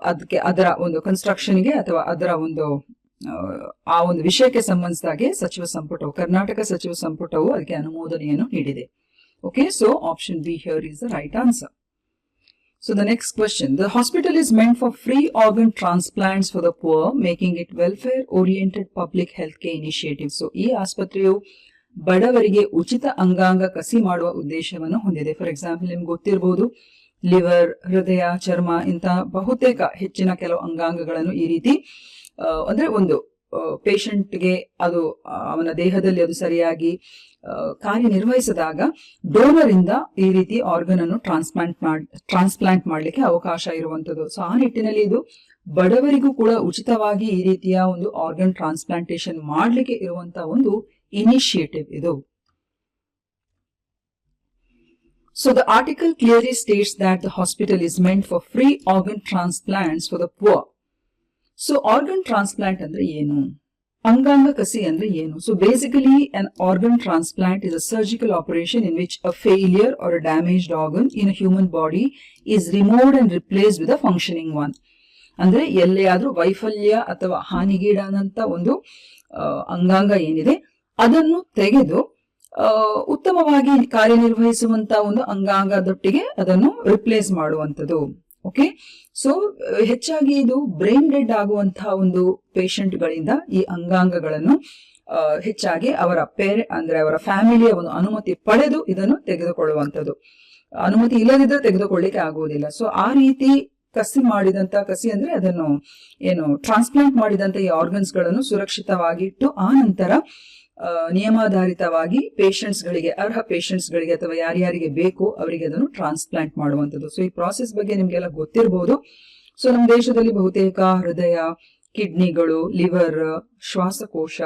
ಅದಕ್ಕೆ ಅದರ ಒಂದು ಕನ್ಸ್ಟ್ರಕ್ಷನ್ಗೆ ಅಥವಾ ಅದರ ಒಂದು ಆ ಒಂದು ವಿಷಯಕ್ಕೆ ಸಂಬಂಧಿಸಿದಾಗೆ ಸಚಿವ ಸಂಪುಟವು ಕರ್ನಾಟಕ ಸಚಿವ ಸಂಪುಟವು ಅದಕ್ಕೆ ಅನುಮೋದನೆಯನ್ನು ನೀಡಿದೆ. Okay, so option B here is the right answer. So the next question, the hospital is meant for free organ transplants for the poor, making it welfare oriented public health care initiative. So ಈ ಆಸ್ಪತ್ರೆಯು ಬಡವರಿಗೆ ಉಚಿತ ಅಂಗಾಂಗ ಕಸಿ ಮಾಡುವ ಉದ್ದೇಶವನ್ನು ಹೊಂದಿದೆ. ಫಾರ್ ಎಕ್ಸಾಂಪಲ್ ನಿಮ್ಗೆ ಗೊತ್ತಿರಬಹುದು, ಲಿವರ್, ಹೃದಯ, ಚರ್ಮ ಇಂತ ಬಹುತೇಕ ಹೆಚ್ಚಿನ ಕೆಲವು ಅಂಗಾಂಗಗಳನ್ನು ಈ ರೀತಿ ಅಂದ್ರೆ ಒಂದು ಪೇಷಂಟ್ಗೆ ಅದು ಅವನ ದೇಹದಲ್ಲಿ ಅದು ಸರಿಯಾಗಿ ಕಾರ್ಯನಿರ್ವಹಿಸಿದಾಗ ಡೋನರ್ ಇಂದ ಈ ರೀತಿ ಆರ್ಗನ್ ಅನ್ನು ಟ್ರಾನ್ಸ್ಪ್ಲಾಂಟ್ ಮಾಡ್ಲಿಕ್ಕೆ ಅವಕಾಶ ಇರುವಂತದ್ದು. ಸೊ ಆ ನಿಟ್ಟಿನಲ್ಲಿ ಇದು ಬಡವರಿಗೂ ಕೂಡ ಉಚಿತವಾಗಿ ಈ ರೀತಿಯ ಒಂದು ಆರ್ಗನ್ ಟ್ರಾನ್ಸ್ಪ್ಲಾಂಟೇಶನ್ ಮಾಡ್ಲಿಕ್ಕೆ ಇರುವಂತಹ ಒಂದು ಇನಿಷಿಯೇಟಿವ್ ಇದು. So the article clearly states that the hospital is meant for free organ transplants for the poor. So organ transplant ಅಂದ್ರೆ ಏನು? ಅಂಗಾಂಗ ಕಸಿ ಅಂದ್ರೆ ಏನು? So basically an organ transplant is a surgical operation in which a failure or a damaged organ in a human body is removed and replaced with a functioning one. ಅಂದ್ರೆ ಎಲ್ಲಿಯಾದ್ರೂ ವೈಫಲ್ಯ ಅಥವಾ ಹಾನಿಗೀಡಾದಂತ ಒಂದು ಅಂಗಾಂಗ ಏನಿದೆ ಅದನ್ನು ತೆಗೆದು ಉತ್ತಮವಾಗಿ ಕಾರ್ಯನಿರ್ವಹಿಸುವಂತ ಒಂದು ಅಂಗಾಂಗದೊಟ್ಟಿಗೆ ಅದನ್ನು ರಿಪ್ಲೇಸ್ ಮಾಡುವಂಥದ್ದು. ಓಕೆ, ಸೊ ಹೆಚ್ಚಾಗಿ ಇದು ಬ್ರೈನ್ ಡೆಡ್ ಆಗುವಂತಹ ಒಂದು ಪೇಷಂಟ್ ಗಳಿಂದ ಈ ಅಂಗಾಂಗಗಳನ್ನು ಹೆಚ್ಚಾಗಿ ಅವರ ಅಂದ್ರೆ ಅವರ ಫ್ಯಾಮಿಲಿಯ ಒಂದು ಅನುಮತಿ ಪಡೆದು ಇದನ್ನು ತೆಗೆದುಕೊಳ್ಳುವಂಥದ್ದು. ಅನುಮತಿ ಇಲ್ಲದಿದ್ದರೆ ತೆಗೆದುಕೊಳ್ಳಿಕ್ಕೆ ಆಗುವುದಿಲ್ಲ. ಸೊ ಆ ರೀತಿ ಕಸಿ ಅಂದ್ರೆ ಅದನ್ನು ಏನು ಟ್ರಾನ್ಸ್ಪ್ಲಾಂಟ್ ಮಾಡಿದಂತ ಈ ಆರ್ಗನ್ಸ್ ಗಳನ್ನು ಸುರಕ್ಷಿತವಾಗಿ ಇಟ್ಟು ಆ ನಂತರ ನಿಯಮಾಧಾರಿತವಾಗಿ ಪೇಷಂಟ್ಸ್ ಗಳಿಗೆ, ಅರ್ಹ ಪೇಷಂಟ್ಸ್ ಗಳಿಗೆ ಅಥವಾ ಯಾರ್ಯಾರಿಗೆ ಬೇಕು ಅವರಿಗೆ ಅದನ್ನು ಟ್ರಾನ್ಸ್ಪ್ಲಾಂಟ್ ಮಾಡುವಂಥದ್ದು. ಸೊ ಈ ಪ್ರಾಸೆಸ್ ಬಗ್ಗೆ ನಿಮ್ಗೆಲ್ಲ ಗೊತ್ತಿರಬಹುದು. ಸೊ ನಮ್ಮ ದೇಶದಲ್ಲಿ ಬಹುತೇಕ ಹೃದಯ, ಕಿಡ್ನಿಗಳು, ಲಿವರ್, ಶ್ವಾಸಕೋಶ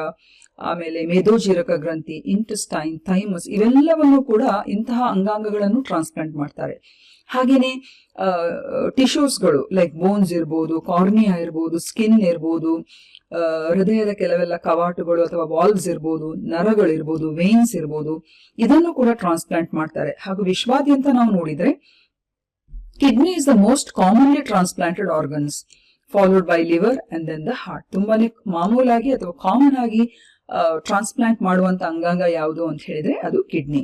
ಆಮೇಲೆ ಮೇದೋಜೀರಕ ಗ್ರಂಥಿ, ಇಂಟೆಸ್ಟೈನ್, ಥೈಮಸ್, ಇವೆಲ್ಲವನ್ನು ಕೂಡ ಇಂತಹ ಅಂಗಾಂಗಗಳನ್ನು ಟ್ರಾನ್ಸ್ಪ್ಲಾಂಟ್ ಮಾಡ್ತಾರೆ. ಹಾಗೇನೆ ಟಿಶ್ಯೂಸ್ಗಳು ಲೈಕ್ ಬೋನ್ಸ್ ಇರ್ಬೋದು, ಕಾರ್ನಿಯಾ ಇರ್ಬೋದು, ಸ್ಕಿನ್ ಇರ್ಬೋದು, ಹೃದಯದ ಕೆಲವೆಲ್ಲ ಕವಾಟುಗಳು ಅಥವಾ ವಾಲ್ವ್ಸ್ ಇರ್ಬೋದು, ನರಗಳಿರ್ಬೋದು, ವೇನ್ಸ್ ಇರ್ಬೋದು, ಇದನ್ನು ಕೂಡ ಟ್ರಾನ್ಸ್ಪ್ಲಾಂಟ್ ಮಾಡ್ತಾರೆ. ಹಾಗೂ ವಿಶ್ವಾದ್ಯಂತ ನಾವು ನೋಡಿದ್ರೆ kidney is the most commonly transplanted organs, followed by liver and then the heart. ತುಂಬಾನೇ ಮಾಮೂಲಾಗಿ ಅಥವಾ ಕಾಮನ್ ಆಗಿ ಟ್ರಾನ್ಸ್ಪ್ಲಾಂಟ್ ಮಾಡುವಂತ ಅಂಗಾಂಗ ಯಾವುದು ಅಂತ ಹೇಳಿದ್ರೆ ಅದು ಕಿಡ್ನಿ.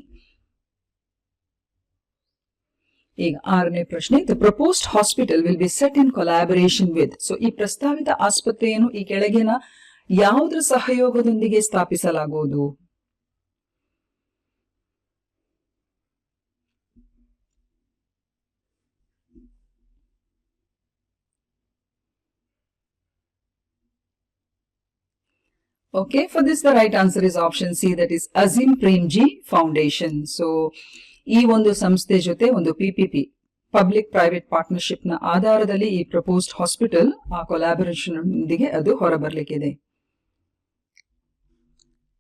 ಈಗ 6ನೇ ಪ್ರಶ್ನೆ, the proposed hospital will be set in collaboration with. So ಈ ಪ್ರಸ್ತಾವಿತ ಆಸ್ಪತ್ರೆಯನ್ನು ಈ ಕೆಳಗಿನ ಯಾವುದರ ಸಹಯೋಗದೊಂದಿಗೆ ಸ್ಥಾಪಿಸಲಾಗುವುದು? Okay, for this the right answer is option C, that is Azim Premji Foundation. So ಈ ಒಂದು ಸಂಸ್ಥೆ ಜೊತೆ ಒಂದು PPP, ಪಬ್ಲಿಕ್ ಪ್ರೈವೇಟ್ ಪಾರ್ಟ್ನರ್ಶಿಪ್ ನ ಆಧಾರದಲ್ಲಿ ಈ ಪ್ರಪೋಸ್ಡ್ ಹಾಸ್ಪಿಟಲ್ ಆ ಕೊಲಾಬರೇಷನ್ ಒಂದಿಗೆ ಅದು ಹೊರಬರ್ಲಿಕ್ಕಿದೆ.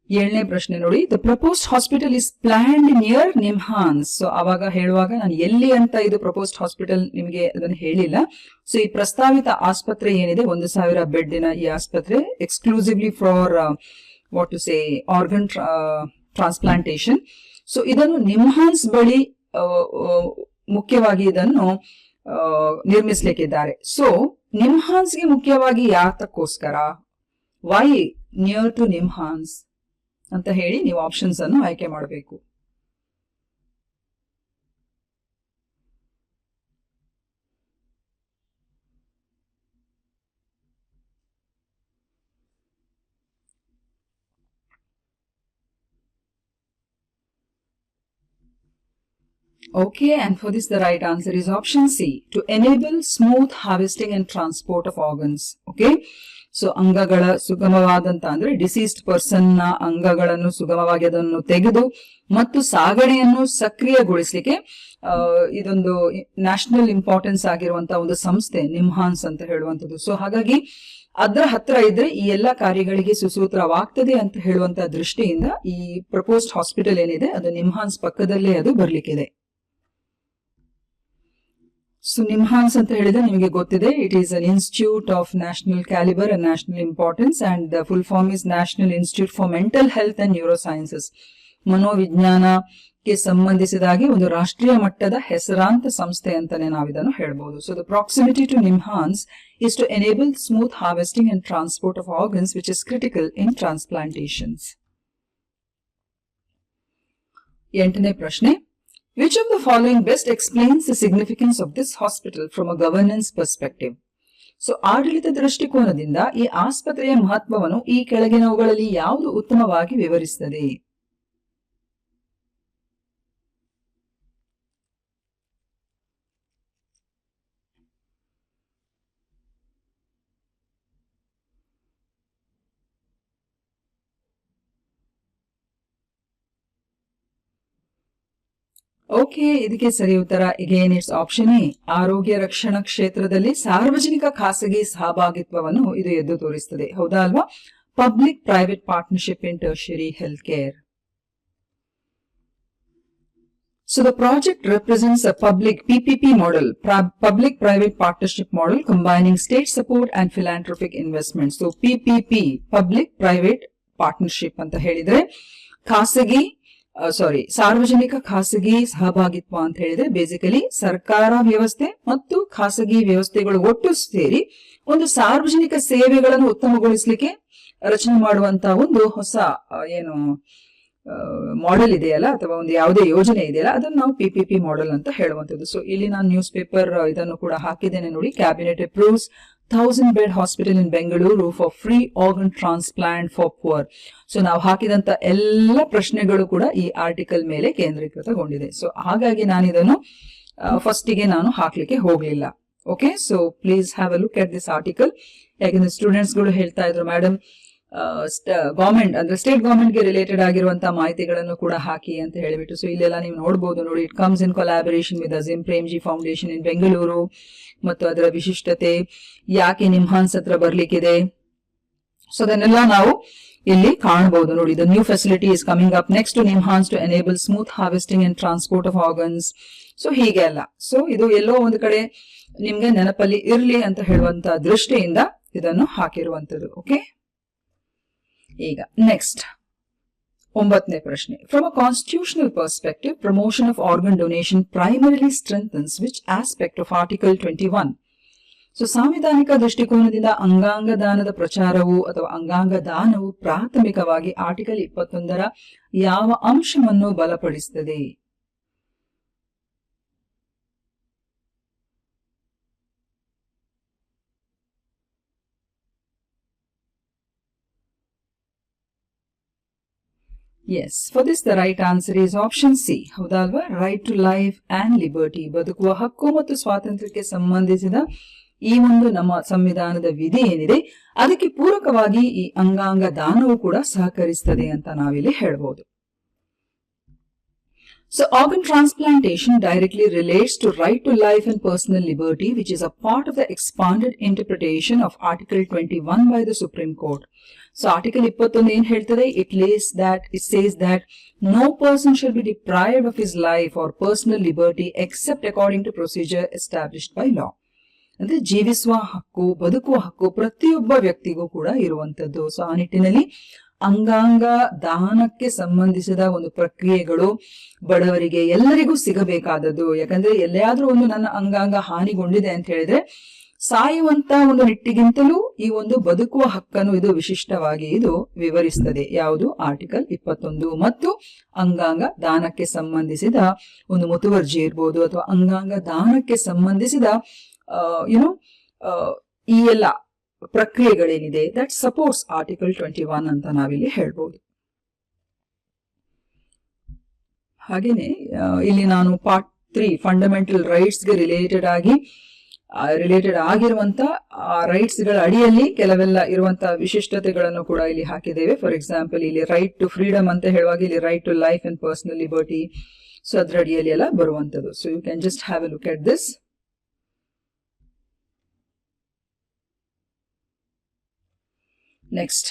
7ನೇ ಪ್ರಶ್ನೆ ನೋಡಿ, the proposed hospital is planned near NIMHANS. So ಅವಾಗ ಹೇಳುವಾಗ ನಾನು ಎಲ್ಲಿ ಅಂತ ಇದು ಪ್ರಪೋಸ್ಡ್ ಹಾಸ್ಪಿಟಲ್ ನಿಮಗೆ ಅದನ್ನು ಹೇಳಿಲ್ಲ. ಸೊ ಈ ಪ್ರಸ್ತಾವಿತ ಆಸ್ಪತ್ರೆ ಏನಿದೆ 1000 ಬೆಡ್ಡಿನ ಈ ಆಸ್ಪತ್ರೆ exclusively for what to say organ transplantation. So ಇದನ್ನು ನಿಮ್ಹಾನ್ಸ್ ಬಳಿ ಮುಖ್ಯವಾಗಿ ಇದನ್ನು ನಿರ್ಮಿಸಲಿಕ್ಕಿದ್ದಾರೆ. ಸೊ ನಿಮ್ಹಾನ್ಸ್ಗೆ ಮುಖ್ಯವಾಗಿ ಯಾತಕ್ಕೋಸ್ಕರ, ವೈ ನಿಯರ್ ಟು ನಿಮ್ಹಾನ್ಸ್ ಅಂತ ಹೇಳಿ ನೀವು ಆಪ್ಷನ್ಸ್ ಅನ್ನು ಆಯ್ಕೆ ಮಾಡಬೇಕು. Okay, and for this the right answer is option C, to enable smooth harvesting and transport of organs. Okay, so ಅಂಗಗಳ ಸುಗಮವಾದಂತ ಅಂದ್ರೆ ಡಿಸೀಸ್ಡ್ ಪರ್ಸನ್ ನ ಅಂಗಗಳನ್ನು ಸುಗಮವಾಗಿ ಅದನ್ನು ತೆಗೆದು ಮತ್ತು ಸಾಗಣೆಯನ್ನು ಸಕ್ರಿಯಗೊಳಿಸಲಿಕ್ಕೆ ಇದೊಂದು ನ್ಯಾಷನಲ್ ಇಂಪಾರ್ಟೆನ್ಸ್ ಆಗಿರುವಂತಹ ಒಂದು ಸಂಸ್ಥೆ ನಿಮ್ಹಾನ್ಸ್ ಅಂತ ಹೇಳುವಂಥದ್ದು. ಸೊ ಹಾಗಾಗಿ ಅದರ ಹತ್ರ ಇದ್ರೆ ಈ ಎಲ್ಲಾ ಕಾರ್ಯಗಳಿಗೆ ಸುಸೂತ್ರವಾಗ್ತದೆ ಅಂತ ಹೇಳುವಂತ ದೃಷ್ಟಿಯಿಂದ ಈ ಪ್ರಪೋಸ್ಡ್ ಹಾಸ್ಪಿಟಲ್ ಏನಿದೆ ಅದು ನಿಮ್ಹಾನ್ಸ್ ಪಕ್ಕದಲ್ಲೇ ಅದು ಬರ್ಲಿಕ್ಕಿದೆ. ಸೊ ನಿಮ್ಹಾನ್ಸ್ ಅಂತ ಹೇಳಿದ್ರೆ ನಿಮಗೆ ಗೊತ್ತಿದೆ, it is an institute of national calibre and national importance and the full form is national institute for mental health and neurosciences. ಮನೋವಿಜ್ಞಾನಕ್ಕೆ ಸಂಬಂಧಿಸಿದಾಗಿ ಒಂದು ರಾಷ್ಟ್ರೀಯ ಮಟ್ಟದ ಹೆಸರಾಂತ ಸಂಸ್ಥೆ ಅಂತಾನೆ ನಾವು ಇದನ್ನು ಹೇಳ್ಬಹುದು. So the proximity to NIMHANS is to enable smooth harvesting and transport of organs which is critical in transplantations. 8ನೇ ಪ್ರಶ್ನೆ, which of the following best explains the significance of this hospital from a governance perspective? So ಆಡಳಿತ ದೃಷ್ಟಿಕೋನದಿಂದ ಈ ಆಸ್ಪತ್ರೆಯ ಮಹತ್ವವನ್ನು ಈ ಕೆಳಗಿನವುಗಳಲ್ಲಿ ಯಾವುದು ಉತ್ತಮವಾಗಿ ವಿವರಿಸುತ್ತದೆ? ಓಕೆ, ಇದಕ್ಕೆ ಸರಿ ಉತ್ತರ ಅಗೇನ್ ಇಟ್ಸ್ ಆಪ್ಷನ್ ಎ, ಆರೋಗ್ಯ ರಕ್ಷಣಾ ಕ್ಷೇತ್ರದಲ್ಲಿ ಸಾರ್ವಜನಿಕ ಖಾಸಗಿ ಸಹಭಾಗಿತ್ವವನ್ನು ಇದು ಎದ್ದು ತೋರಿಸುತ್ತದೆ. ಹೌದಾ ಅಲ್ವಾ? Public private partnership in tertiary health care. So the project represents a public PPP model, public-private partnership model combining state support and philanthropic investments. So PPP, public-private partnership ಅಂತ ಹೇಳಿದ್ರೆ ಸಾರ್ವಜನಿಕ ಖಾಸಗಿ ಸಹಭಾಗಿತ್ವ ಅಂತ ಹೇಳಿದ್ರೆ ಬೇಸಿಕಲಿ ಸರ್ಕಾರ ವ್ಯವಸ್ಥೆ ಮತ್ತು ಖಾಸಗಿ ವ್ಯವಸ್ಥೆಗಳು ಒಟ್ಟು ಸೇರಿ ಒಂದು ಸಾರ್ವಜನಿಕ ಸೇವೆಗಳನ್ನು ಉತ್ತಮಗೊಳಿಸಲಿಕ್ಕೆ ರಚನೆ ಮಾಡುವಂತಹ ಒಂದು ಹೊಸ ಏನು ಮಾಡೆಲ್ ಇದೆಯಲ್ಲ ಅಥವಾ ಒಂದು ಯಾವುದೇ ಯೋಜನೆ ಇದೆಯಲ್ಲ ಅದನ್ನು ನಾವು PPP ಮಾಡೆಲ್ ಅಂತ ಹೇಳುವಂಥದ್ದು. ಸೊ ಇಲ್ಲಿ ನಾನು ನ್ಯೂಸ್ ಪೇಪರ್ ಇದನ್ನು ಕೂಡ ಹಾಕಿದ್ದೇನೆ ನೋಡಿ. Cabinet approves 1000 bed hospital in Bengaluru for free organ transplant for poor. So ನಾವು ಹಾಕಿದಂತ ಎಲ್ಲ ಪ್ರಶ್ನೆಗಳು ಕೂಡ ಈ ಆರ್ಟಿಕಲ್ ಮೇಲೆ ಕೇಂದ್ರೀಕೃತಗೊಂಡಿದೆ. ಸೊ ಹಾಗಾಗಿ ನಾನು ಇದನ್ನು ಫಸ್ಟಿಗೆ ನಾನು ಹಾಕ್ಲಿಕ್ಕೆ ಹೋಗ್ಲಿಲ್ಲ. Okay, so please have a look at this article. ಯಾಕಂದ್ರೆ ಸ್ಟೂಡೆಂಟ್ಸ್ ಗಳು ಹೇಳ್ತಾ ಇದ್ರು, ಮೇಡಮ್ ಗವರ್ಮೆಂಟ್ ಅಂದ್ರೆ ಸ್ಟೇಟ್ ಗವರ್ಮೆಂಟ್ ಗೆ ರಿಲೇಟೆಡ್ ಆಗಿರುವಂತಹ ಮಾಹಿತಿಗಳನ್ನು ಕೂಡ ಹಾಕಿ ಅಂತ ಹೇಳಿಬಿಟ್ಟು. ಸೊ ಇಲ್ಲೆಲ್ಲ ನೀವು ನೋಡಬಹುದು ನೋಡಿ, it comes in collaboration with Azim Premji foundation ಇನ್ ಬೆಂಗಳೂರು, ಮತ್ತು ಅದರ ವಿಶಿಷ್ಟತೆ, ಯಾಕೆ ನಿಮ್ಹಾನ್ಸ್ ಹತ್ರ ಬರ್ಲಿಕ್ಕಿದೆ, ಸೊ ಅದನ್ನೆಲ್ಲ ನಾವು ಇಲ್ಲಿ ಕಾಣಬಹುದು ನೋಡಿ. The new facility is coming up next to NIMHANS to enable smooth harvesting and transport of organs. So ಹೀಗೆ ಅಲ್ಲ. ಸೊ ಇದು ಎಲ್ಲೋ ಒಂದು ಕಡೆ ನಿಮ್ಗೆ ನೆನಪಲ್ಲಿ ಇರ್ಲಿ ಅಂತ ಹೇಳುವಂತ ದೃಷ್ಟಿಯಿಂದ ಇದನ್ನು ಹಾಕಿರುವಂತದ್ದು. ಓಕೆ, ಈಗ ನೆಕ್ಸ್ಟ್ 9ನೇ ಪ್ರಶ್ನೆ. From a constitutional perspective, promotion of organ donation primarily strengthens which aspect of article 21? So ಸಾಂವಿಧಾನಿಕ ದೃಷ್ಟಿಕೋನದಿಂದ ಅಂಗಾಂಗ ದಾನದ ಪ್ರಚಾರವು ಅಥವಾ ಅಂಗಾಂಗ ದಾನವು ಪ್ರಾಥಮಿಕವಾಗಿ ಆರ್ಟಿಕಲ್ 21ರ ಯಾವ ಅಂಶವನ್ನು ಬಲಪಡಿಸುತ್ತದೆ? Yes, for this the right answer is option C. ಹೌದಲ್ವಾ? Right to life and liberty, ಬದುಕುವ ಹಕ್ಕು ಮತ್ತು ಸ್ವಾತಂತ್ರ್ಯಕ್ಕೆ ಸಂಬಂಧಿಸಿದ ಈ ಒಂದು ನಮ್ಮ ಸಂವಿಧಾನದ ವಿಧಿ ಏನಿದೆ ಅದಕ್ಕೆ ಪೂರಕವಾಗಿ ಈ ಅಂಗಾಂಗ ದಾನವು ಕೂಡ ಸಹಕರಿಸುತ್ತದೆ ಅಂತ ನಾವಿಲ್ಲಿ ಹೇಳ್ಬೋದು. So organ transplantation directly relates to right to life and personal liberty, which is a part of the expanded interpretation of Article 21 by the Supreme Court. So Article 21 ಏನ್ ಹೇಳ್ತದೆ? It says that no person shall be deprived of his life or personal liberty except according to procedure established by law. ಅಂದ್ರೆ ಜೀವಿಸುವ ಹಕ್ಕು, ಬದುಕುವ ಹಕ್ಕು ಪ್ರತಿಯೊಬ್ಬ ವ್ಯಕ್ತಿಗೂ ಕೂಡ ಇರುವಂತದ್ದು. ಸೊ ಆ ನಿಟ್ಟಿನಲ್ಲಿ ಅಂಗಾಂಗ ದಾನಕ್ಕೆ ಸಂಬಂಧಿಸಿದ ಒಂದು ಪ್ರಕ್ರಿಯೆಗಳು ಬಡವರಿಗೆ ಎಲ್ಲರಿಗೂ ಸಿಗಬೇಕಾದದ್ದು. ಯಾಕಂದ್ರೆ ಎಲ್ಲಿಯಾದ್ರೂ ಒಂದು ನನ್ನ ಅಂಗಾಂಗ ಹಾನಿಗೊಂಡಿದೆ ಅಂತ ಹೇಳಿದ್ರೆ ಸಾಯುವಂತ ಒಂದು ನಿಟ್ಟಿಗಿಂತಲೂ ಈ ಒಂದು ಬದುಕುವ ಹಕ್ಕನ್ನು ಇದು ವಿಶಿಷ್ಟವಾಗಿ ಇದು ವಿವರಿಸ್ತದೆ. ಯಾವುದು? ಆರ್ಟಿಕಲ್ 21. ಮತ್ತು ಅಂಗಾಂಗ ದಾನಕ್ಕೆ ಸಂಬಂಧಿಸಿದ ಒಂದು ಮುತುವರ್ಜಿ ಇರ್ಬೋದು ಅಥವಾ ಅಂಗಾಂಗ ದಾನಕ್ಕೆ ಸಂಬಂಧಿಸಿದ ಈ ಎಲ್ಲ ಪ್ರಕ್ರಿಯೆಗಳೇನಿದೆ ದಟ್ ಸಪೋರ್ಟ್ಸ್ ಆರ್ಟಿಕಲ್ 21 ಅಂತ ನಾವಿಲ್ಲಿ ಹೇಳ್ಬೋದು. ಹಾಗೇನೆ ಇಲ್ಲಿ ನಾನು ಪಾರ್ಟ್ 3 ಫಂಡಮೆಂಟಲ್ ರೈಟ್ಸ್ಗೆ ರಿಲೇಟೆಡ್ ಆಗಿರುವಂತ ರೈಟ್ಸ್ ಗಳ ಅಡಿಯಲ್ಲಿ ಕೆಲವೆಲ್ಲ ಇರುವಂತಹ ವಿಶಿಷ್ಟತೆಗಳನ್ನು ಕೂಡ ಇಲ್ಲಿ ಹಾಕಿದ್ದೇವೆ. ಫಾರ್ ಎಕ್ಸಾಂಪಲ್ ಇಲ್ಲಿ ರೈಟ್ ಟು ಫ್ರೀಡಮ್ ಅಂತ ಹೇಳುವಾಗ ಇಲ್ಲಿ right to life and personal liberty, so ಅದರ ಅಡಿಯಲ್ಲಿ ಎಲ್ಲ ಬರುವಂತದ್ದು. So you can just have a look at this. Next,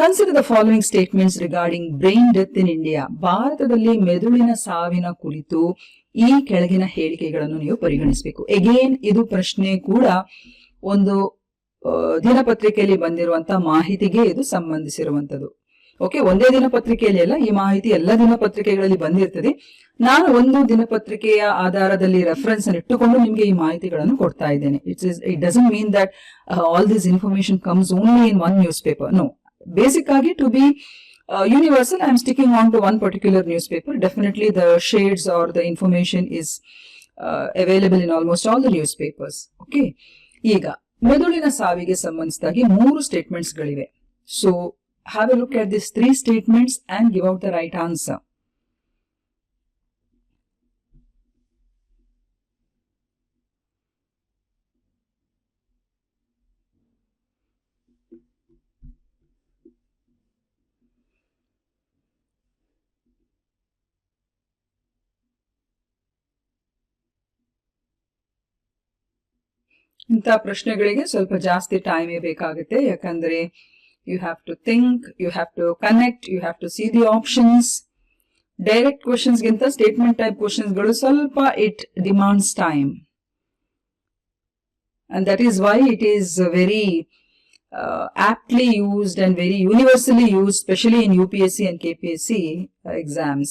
consider the following statements regarding brain death in India. ಭಾರತದಲ್ಲಿ ಮೆದುಳಿನ ಸಾವಿನ ಕುರಿತು ಈ ಕೆಳಗಿನ ಹೇಳಿಕೆಗಳನ್ನು ನೀವು ಪರಿಗಣಿಸಬೇಕು. ಅಗೇನ್ ಇದು ಪ್ರಶ್ನೆ ಕೂಡ ಒಂದು ದಿನಪತ್ರಿಕೆಯಲ್ಲಿ ಬಂದಿರುವಂತಹ ಮಾಹಿತಿಗೆ ಇದು ಸಂಬಂಧಿಸಿರುವಂತದ್ದು. ಓಕೆ, ಒಂದೇ ದಿನಪತ್ರಿಕೆಯಲ್ಲಿ ಅಲ್ಲ, ಈ ಮಾಹಿತಿ ಎಲ್ಲ ದಿನಪತ್ರಿಕೆಗಳಲ್ಲಿ ಬಂದಿರ್ತದೆ. ನಾನು ಒಂದು ದಿನಪತ್ರಿಕೆಯ ಆಧಾರದಲ್ಲಿ ರೆಫರೆನ್ಸ್ ಅನ್ನು ಇಟ್ಟುಕೊಂಡು ನಿಮಗೆ ಈ ಮಾಹಿತಿಗಳನ್ನು ಕೊಡ್ತಾ ಇದ್ದೇನೆ. It doesn't mean that all this information comes only in one newspaper. No, basic ಆಗಿ to be universal, I am sticking on to one particular newspaper. Definitely the shades or the information is available in almost all the newspapers. Okay, ಈಗ ಮೆದುಳಿನ ಸಾವಿಗೆ ಸಂಬಂಧಿಸಿದಾಗಿ 3 ಸ್ಟೇಟ್ಮೆಂಟ್ಸ್ ಗಳಿವೆ. So have a look at these 3 statements and give out the right answer. ಇಂಥ ಪ್ರಶ್ನೆಗಳಿಗೆ ಸ್ವಲ್ಪ ಜಾಸ್ತಿ ಟೈಮೇ ಬೇಕಾಗುತ್ತೆ. ಯಾಕಂದ್ರೆ you have to think, you have to connect, you have to see the options. Direct questions ಗಿಂತ statement type questions ಗಳು ಸ್ವಲ್ಪ it demands time, and that is why it is very aptly used and very universally used, especially in UPSC and KPSC exams.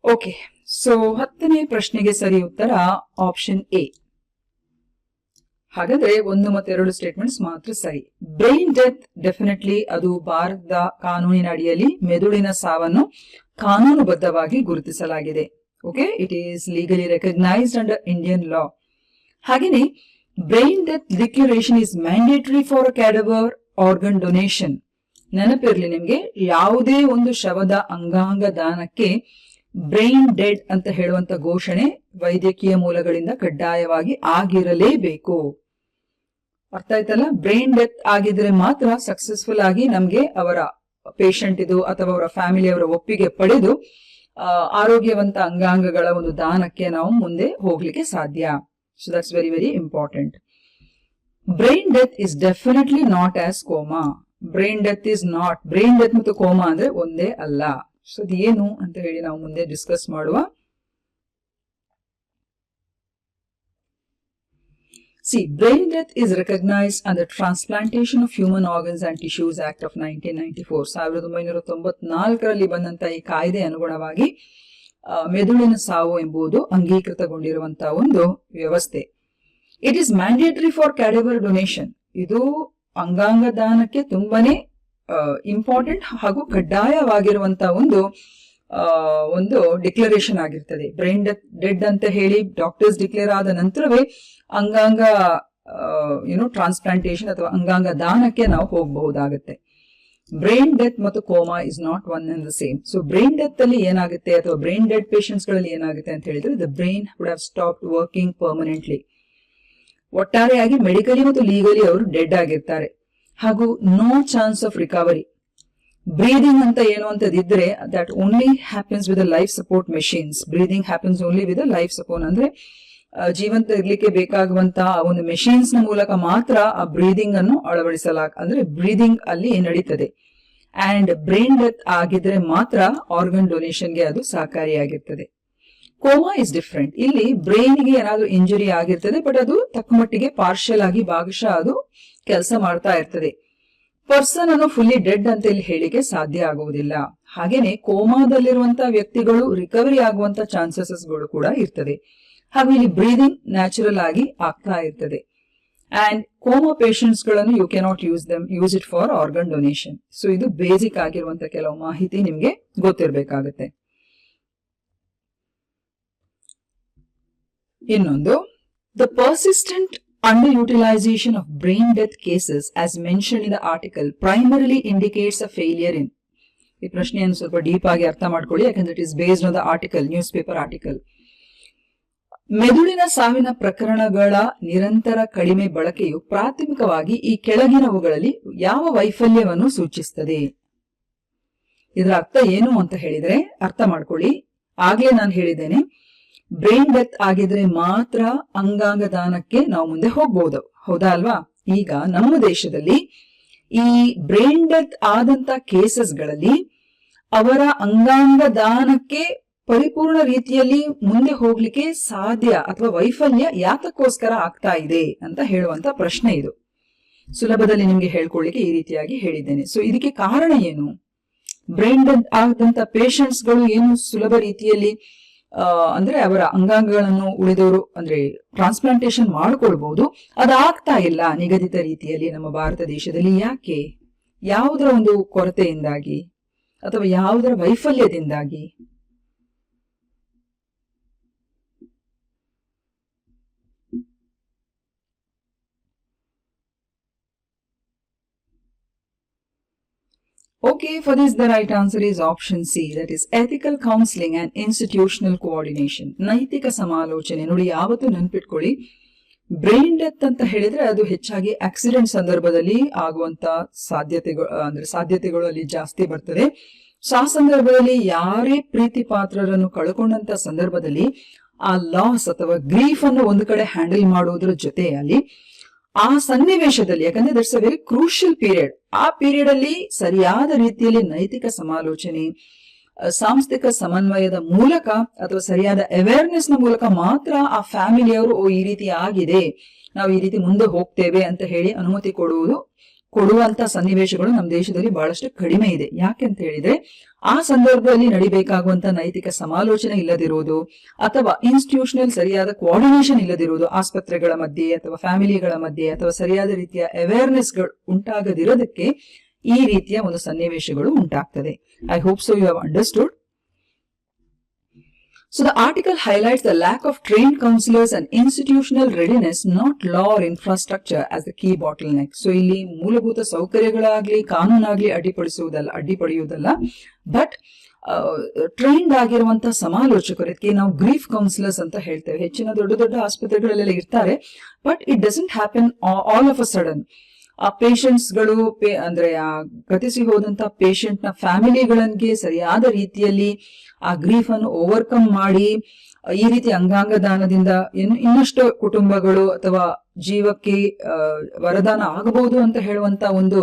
Okay, so 10ನೇ ಪ್ರಶ್ನೆಗೆ ಸರಿ ಉತ್ತರ ಆಪ್ಷನ್ ಎ. ಹಾಗಾದ್ರೆ 1 ಮತ್ತು 2 ಸ್ಟೇಟ್ಮೆಂಟ್ಸ್ ಮಾತ್ರ ಸರಿ. ಬ್ರೈನ್ ಡೆತ್ ಡೆಫಿನೆಟ್ಲಿ ಅದು ಭಾರತದ ಕಾನೂನಿನ ಅಡಿಯಲ್ಲಿ ಮೆದುಳಿನ ಸಾವನ್ನು ಕಾನೂನುಬದ್ಧವಾಗಿ ಗುರುತಿಸಲಾಗಿದೆ. Okay, it is legally recognised under Indian law. ಹಾಗೇನೆ brain death declaration is mandatory for a cadaver organ donation. ನೆನಪಿರ್ಲಿ ನಿಮ್ಗೆ, ಯಾವುದೇ ಒಂದು ಶವದ ಅಂಗಾಂಗ ದಾನಕ್ಕೆ ಬ್ರೈನ್ ಡೆಡ್ ಅಂತ ಹೇಳುವಂತ ಘೋಷಣೆ ವೈದ್ಯಕೀಯ ಮೂಲಗಳಿಂದ ಕಡ್ಡಾಯವಾಗಿ ಆಗಿರಲೇಬೇಕು. ಅರ್ಥ ಆಯ್ತಲ್ಲ? ಬ್ರೈನ್ ಡೆತ್ ಆಗಿದ್ರೆ ಮಾತ್ರ ಸಕ್ಸಸ್ಫುಲ್ ಆಗಿ ನಮ್ಗೆ ಅವರ ಪೇಷಂಟ್ ಇದು ಅಥವಾ ಅವರ ಫ್ಯಾಮಿಲಿಯವರ ಒಪ್ಪಿಗೆ ಪಡೆದು ಆರೋಗ್ಯವಂತ ಅಂಗಾಂಗಗಳ ಒಂದು ದಾನಕ್ಕೆ ನಾವು ಮುಂದೆ ಹೋಗ್ಲಿಕ್ಕೆ ಸಾಧ್ಯ. So that's very very important. Brain death is definitely not as coma. Brain death is not, brain death ಮತ್ತು ಕೋಮಾ ಅಂದ್ರೆ ಒಂದೇ ಅಲ್ಲ. ಸೊ ಅದು ಏನು ಅಂತ ಹೇಳಿ ನಾವು ಮುಂದೆ ಡಿಸ್ಕಸ್ ಮಾಡುವ. See, brain death is recognized under Transplantation of Human Organs and Tissues Act of 1994. 1994ರಲ್ಲಿ ಬಂದಂತ ಈ ಕಾಯ್ದೆ ಅನುಗುಣವಾಗಿ ಮೆದುಳಿನ ಸಾವು ಎಂಬುದು ಅಂಗೀಕೃತಗೊಂಡಿರುವಂತಹ ಒಂದು ವ್ಯವಸ್ಥೆ. It is mandatory for cadaver donation. ಇದು ಅಂಗಾಂಗ ದಾನಕ್ಕೆ ತುಂಬಾನೇ ಇಂಪಾರ್ಟೆಂಟ್ ಹಾಗೂ ಕಡ್ಡಾಯವಾಗಿರುವಂತಹ ಒಂದು ಡಿಕ್ಲರೇಷನ್ ಆಗಿರ್ತದೆ. ಬ್ರೈನ್ ಡೆಡ್ ಅಂತ ಹೇಳಿ ಡಾಕ್ಟರ್ಸ್ ಡಿಕ್ಲೇರ್ ಆದ ನಂತರವೇ ಅಂಗಾಂಗ ಟ್ರಾನ್ಸ್ಪ್ಲಾಂಟೇಶನ್ ಅಥವಾ ಅಂಗಾಂಗ ದಾನಕ್ಕೆ ನಾವು ಹೋಗಬಹುದಾಗುತ್ತೆ. ಬ್ರೈನ್ ಡೆತ್ ಮತ್ತು coma is not one and the same. So brain death ಅಲ್ಲಿ ಏನಾಗುತ್ತೆ ಅಥವಾ ಬ್ರೈನ್ ಡೆಡ್ ಪೇಷಂಟ್ಸ್ ಗಳಲ್ಲಿ ಏನಾಗುತ್ತೆ ಅಂತ ಹೇಳಿದ್ರೆ the brain would have stopped working permanently. ಒಟ್ಟಾರೆಯಾಗಿ ಮೆಡಿಕಲಿ ಮತ್ತು ಲೀಗಲಿ ಅವರು ಡೆಡ್ ಆಗಿರ್ತಾರೆ ಹಾಗೂ no chance of recovery. Breathing ಅಂತ ಏನು ಅಂತದಿದ್ರೆ that only happens with life support machines. Breathing happens only with life support ಅಂದ್ರೆ ಜೀವಂತ ಇರ್ಲಿಕ್ಕೆ ಬೇಕಾಗುವಂತಹ ಒಂದು ಮೆಷಿನ್ಸ್ ನ ಮೂಲಕ ಮಾತ್ರ ಆ ಬ್ರೀದಿಂಗ್ ಅನ್ನು ಅಂದ್ರೆ ಬ್ರೀದಿಂಗ್ ಅಲ್ಲಿ ನಡೀತದೆ. ಅಂಡ್ ಬ್ರೈನ್ ಡೆತ್ ಆಗಿದ್ರೆ ಮಾತ್ರ ಆರ್ಗನ್ ಡೊನೇಷನ್ಗೆ ಅದು ಸಹಕಾರಿಯಾಗಿರ್ತದೆ. Coma is different. ಇಲ್ಲಿ ಬ್ರೈನ್ಗೆ ಏನಾದ್ರೂ ಇಂಜುರಿ ಆಗಿರ್ತದೆ, ಬಟ್ ಅದು ತಕ್ಕ ಮಟ್ಟಿಗೆ ಪಾರ್ಷಿಯಲ್ ಆಗಿ ಭಾಗಶಃ ಅದು ಕೆಲಸ ಮಾಡ್ತಾ ಇರ್ತದೆ. ಪರ್ಸನ್ ಅನ್ನು ಫುಲ್ಲಿ ಡೆಡ್ ಅಂತ ಇಲ್ಲಿ ಹೇಳಿಕೆ ಸಾಧ್ಯ ಆಗುವುದಿಲ್ಲ. ಹಾಗೇನೆ ಕೋಮಾದಲ್ಲಿರುವಂತಹ ವ್ಯಕ್ತಿಗಳು ರಿಕವರಿ ಆಗುವಂತ ಚಾನ್ಸಸ್ಗಳು ಕೂಡ ಇರ್ತದೆ. ಹಾಗೂ ಇಲ್ಲಿ ಬ್ರೀದಿಂಗ್ ನ್ಯಾಚುರಲ್ ಆಗಿ ಆಗ್ತಾ ಇರ್ತದೆ. ಅಂಡ್ ಕೋಮಾ ಪೇಷಂಟ್ಸ್ ಗಳನ್ನು you cannot use it for organ donation. So ಇದು ಬೇಸಿಕ್ ಆಗಿರುವಂತ ಕೆಲವು ಮಾಹಿತಿ ನಿಮ್ಗೆ ಗೊತ್ತಿರಬೇಕಾಗುತ್ತೆ. ಇನ್ನೊಂದು, the persistent underutilization of brain death cases as mentioned in the article primarily indicates a failure in. ಈ ಪ್ರಶ್ನೆಯನ್ನು ಸ್ವಲ್ಪ ಡೀಪ್ ಆಗಿ ಅರ್ಥ ಮಾಡ್ಕೊಳ್ಳಿ, ಯಾಕಂದ್ರೆ it is based on the article, news paper article. ಮೆದುಳಿನ ಸಾವಿನ ಪ್ರಕರಣಗಳ ನಿರಂತರ ಕಡಿಮೆ ಬಳಕೆಯು ಪ್ರಾಥಮಿಕವಾಗಿ ಈ ಕೆಳಗಿನವುಗಳಲ್ಲಿ ಯಾವ ವೈಫಲ್ಯವನ್ನು ಸೂಚಿಸುತ್ತದೆ? ಇದರ ಅರ್ಥ ಏನು ಅಂತ ಹೇಳಿದ್ರೆ ಅರ್ಥ ಮಾಡ್ಕೊಳ್ಳಿ. ಆಗ್ಲೇ ನಾನು ಹೇಳಿದ್ದೇನೆ, ಬ್ರೈನ್ ಡೆತ್ ಆಗಿದ್ರೆ ಮಾತ್ರ ಅಂಗಾಂಗ ದಾನಕ್ಕೆ ನಾವು ಮುಂದೆ ಹೋಗ್ಬಹುದು, ಹೌದಾ ಅಲ್ವಾ? ಈಗ ನಮ್ಮ ದೇಶದಲ್ಲಿ ಈ ಬ್ರೈನ್ ಡೆತ್ ಆದಂತ ಕೇಸಸ್ಗಳಲ್ಲಿ ಅವರ ಅಂಗಾಂಗ ದಾನಕ್ಕೆ ಪರಿಪೂರ್ಣ ರೀತಿಯಲ್ಲಿ ಮುಂದೆ ಹೋಗ್ಲಿಕ್ಕೆ ಸಾಧ್ಯ ಅಥವಾ ವೈಫಲ್ಯ ಯಾತಕ್ಕೋಸ್ಕರ ಆಗ್ತಾ ಇದೆ ಅಂತ ಹೇಳುವಂತ ಪ್ರಶ್ನೆ ಇದು. ಸುಲಭದಲ್ಲಿ ನಿಮ್ಗೆ ಹೇಳ್ಕೊಳ್ಳಿಕ್ಕೆ ಈ ರೀತಿಯಾಗಿ ಹೇಳಿದ್ದೇನೆ. ಸೊ ಇದಕ್ಕೆ ಕಾರಣ ಏನು? ಬ್ರೈನ್ ಡೆತ್ ಆದಂತ ಪೇಷಂಟ್ಸ್ ಗಳು ಏನು ಸುಲಭ ರೀತಿಯಲ್ಲಿ ಅಂದ್ರೆ ಅವರ ಅಂಗಾಂಗಗಳನ್ನು ಉಳಿದವರು ಅಂದ್ರೆ ಟ್ರಾನ್ಸ್ಪ್ಲಾಂಟೇಶನ್ ಮಾಡ್ಕೊಳ್ಬಹುದು, ಅದಾಗ್ತಾ ಇಲ್ಲ ನಿಗದಿತ ರೀತಿಯಲ್ಲಿ ನಮ್ಮ ಭಾರತ ದೇಶದಲ್ಲಿ. ಯಾಕೆ? ಯಾವುದರ ಒಂದು ಕೊರತೆಯಿಂದಾಗಿ ಅಥವಾ ಯಾವುದರ ವೈಫಲ್ಯದಿಂದಾಗಿ? Okay, for this the right answer is option C, that is ethical counseling and institutional coordination. ನೈತಿಕ ಸಮಾಲೋಚನೆ. ನೋಡಿ, ಯಾವತ್ತೂ ನೆನ್ಪಿಟ್ಕೊಳ್ಳಿ, ಬ್ರೈನ್ ಡೆತ್ ಅಂತ ಹೇಳಿದ್ರೆ ಅದು ಹೆಚ್ಚಾಗಿ ಆಕ್ಸಿಡೆಂಟ್ ಸಂದರ್ಭದಲ್ಲಿ ಆಗುವಂತ ಸಾಧ್ಯತೆಗಳು ಅಲ್ಲಿ ಜಾಸ್ತಿ ಬರ್ತದೆ. ಸೊ ಆ ಸಂದರ್ಭದಲ್ಲಿ ಯಾರೇ ಪ್ರೀತಿ ಪಾತ್ರರನ್ನು ಕಳ್ಕೊಂಡಂತ ಸಂದರ್ಭದಲ್ಲಿ ಆ ಲಾಸ್ ಅಥವಾ ಗ್ರೀಫ್ ಅನ್ನು ಒಂದು ಕಡೆ ಹ್ಯಾಂಡಲ್ ಮಾಡುವುದರ ಜೊತೆಯಲ್ಲಿ ಆ ಸನ್ನಿವೇಶದಲ್ಲಿ, ಯಾಕಂದ್ರೆ that's a very crucial period, ಆ ಪೀರಿಯಡ್ ಅಲ್ಲಿ ಸರಿಯಾದ ರೀತಿಯಲ್ಲಿ ನೈತಿಕ ಸಮಾಲೋಚನೆ, ಸಾಂಸ್ಥಿಕ ಸಮನ್ವಯದ ಮೂಲಕ ಅಥವಾ ಸರಿಯಾದ ಅವೇರ್ನೆಸ್ ನ ಮೂಲಕ ಮಾತ್ರ ಆ ಫ್ಯಾಮಿಲಿಯವರು ಈ ರೀತಿ ಆಗಿದೆ, ನಾವು ಈ ರೀತಿ ಮುಂದೆ ಹೋಗ್ತೇವೆ ಅಂತ ಹೇಳಿ ಅನುಮತಿ ಕೊಡುವಂತ ಸನ್ನಿವೇಶಗಳು ನಮ್ಮ ದೇಶದಲ್ಲಿ ಬಹಳಷ್ಟು ಕಡಿಮೆ ಇದೆ. ಯಾಕೆ ಅಂತ ಹೇಳಿದ್ರೆ ಆ ಸಂದರ್ಭದಲ್ಲಿ ನಡಿಬೇಕಾಗುವಂತ ನೈತಿಕ ಸಮಾಲೋಚನೆ ಇಲ್ಲದಿರುವುದು ಅಥವಾ ಇನ್ಸ್ಟಿಟ್ಯೂಷನಲ್ ಸರಿಯಾದ ಕೋಆರ್ಡಿನೇಷನ್ ಇಲ್ಲದಿರುವುದು ಆಸ್ಪತ್ರೆಗಳ ಮಧ್ಯೆ ಅಥವಾ ಫ್ಯಾಮಿಲಿಗಳ ಮಧ್ಯೆ ಅಥವಾ ಸರಿಯಾದ ರೀತಿಯ ಅವೇರ್ನೆಸ್ ಗಳು ಉಂಟಾಗದಿರೋದಕ್ಕೆ ಈ ರೀತಿಯ ಒಂದು ಸನ್ನಿವೇಶಗಳು ಉಂಟಾಗ್ತದೆ. I hope so you have understood. So the article highlights the lack of trained counselors and institutional readiness, not law or infrastructure, as the key bottleneck. So ಇಲ್ಲಿ ಮೂಲಭೂತ ಸೌಕರ್ಯಗಳಾಗ್ಲಿ ಕಾನೂನಾಗ್ಲಿ ಅಡ್ಡಿಪಡಿಯುವುದಲ್ಲ, ಬಟ್ ಟ್ರೈನ್ಡ್ ಆಗಿರುವಂತಹ ಸಮಾಲೋಚಕರಿಗೆ ನಾವು ಗ್ರೀಫ್ ಕೌನ್ಸಿಲರ್ಸ್ ಅಂತ ಹೇಳ್ತೇವೆ. ಹೆಚ್ಚಿನ ದೊಡ್ಡ ಆಸ್ಪತ್ರೆಗಳಲ್ಲೆಲ್ಲ ಇರ್ತಾರೆ, but it doesn't happen all of a sudden. ಆ ಪೇಷಂಟ್ಸ್ ಗಳು ಅಂದ್ರೆ ಆ ಗತಿಸಿ ಹೋದಂತ ಪೇಷಂಟ್ ನ ಫ್ಯಾಮಿಲಿಗಳಿಗೆ ಸರಿಯಾದ ರೀತಿಯಲ್ಲಿ ಆ ಗ್ರೀಫ್ ಅನ್ನು ಓವರ್ಕಮ್ ಮಾಡಿ ಈ ರೀತಿ ಅಂಗಾಂಗ ದಾನದಿಂದ ಇನ್ನಷ್ಟು ಕುಟುಂಬಗಳು ಅಥವಾ ಜೀವಕ್ಕೆ ವರದಾನ ಆಗಬಹುದು ಅಂತ ಹೇಳುವಂತ ಒಂದು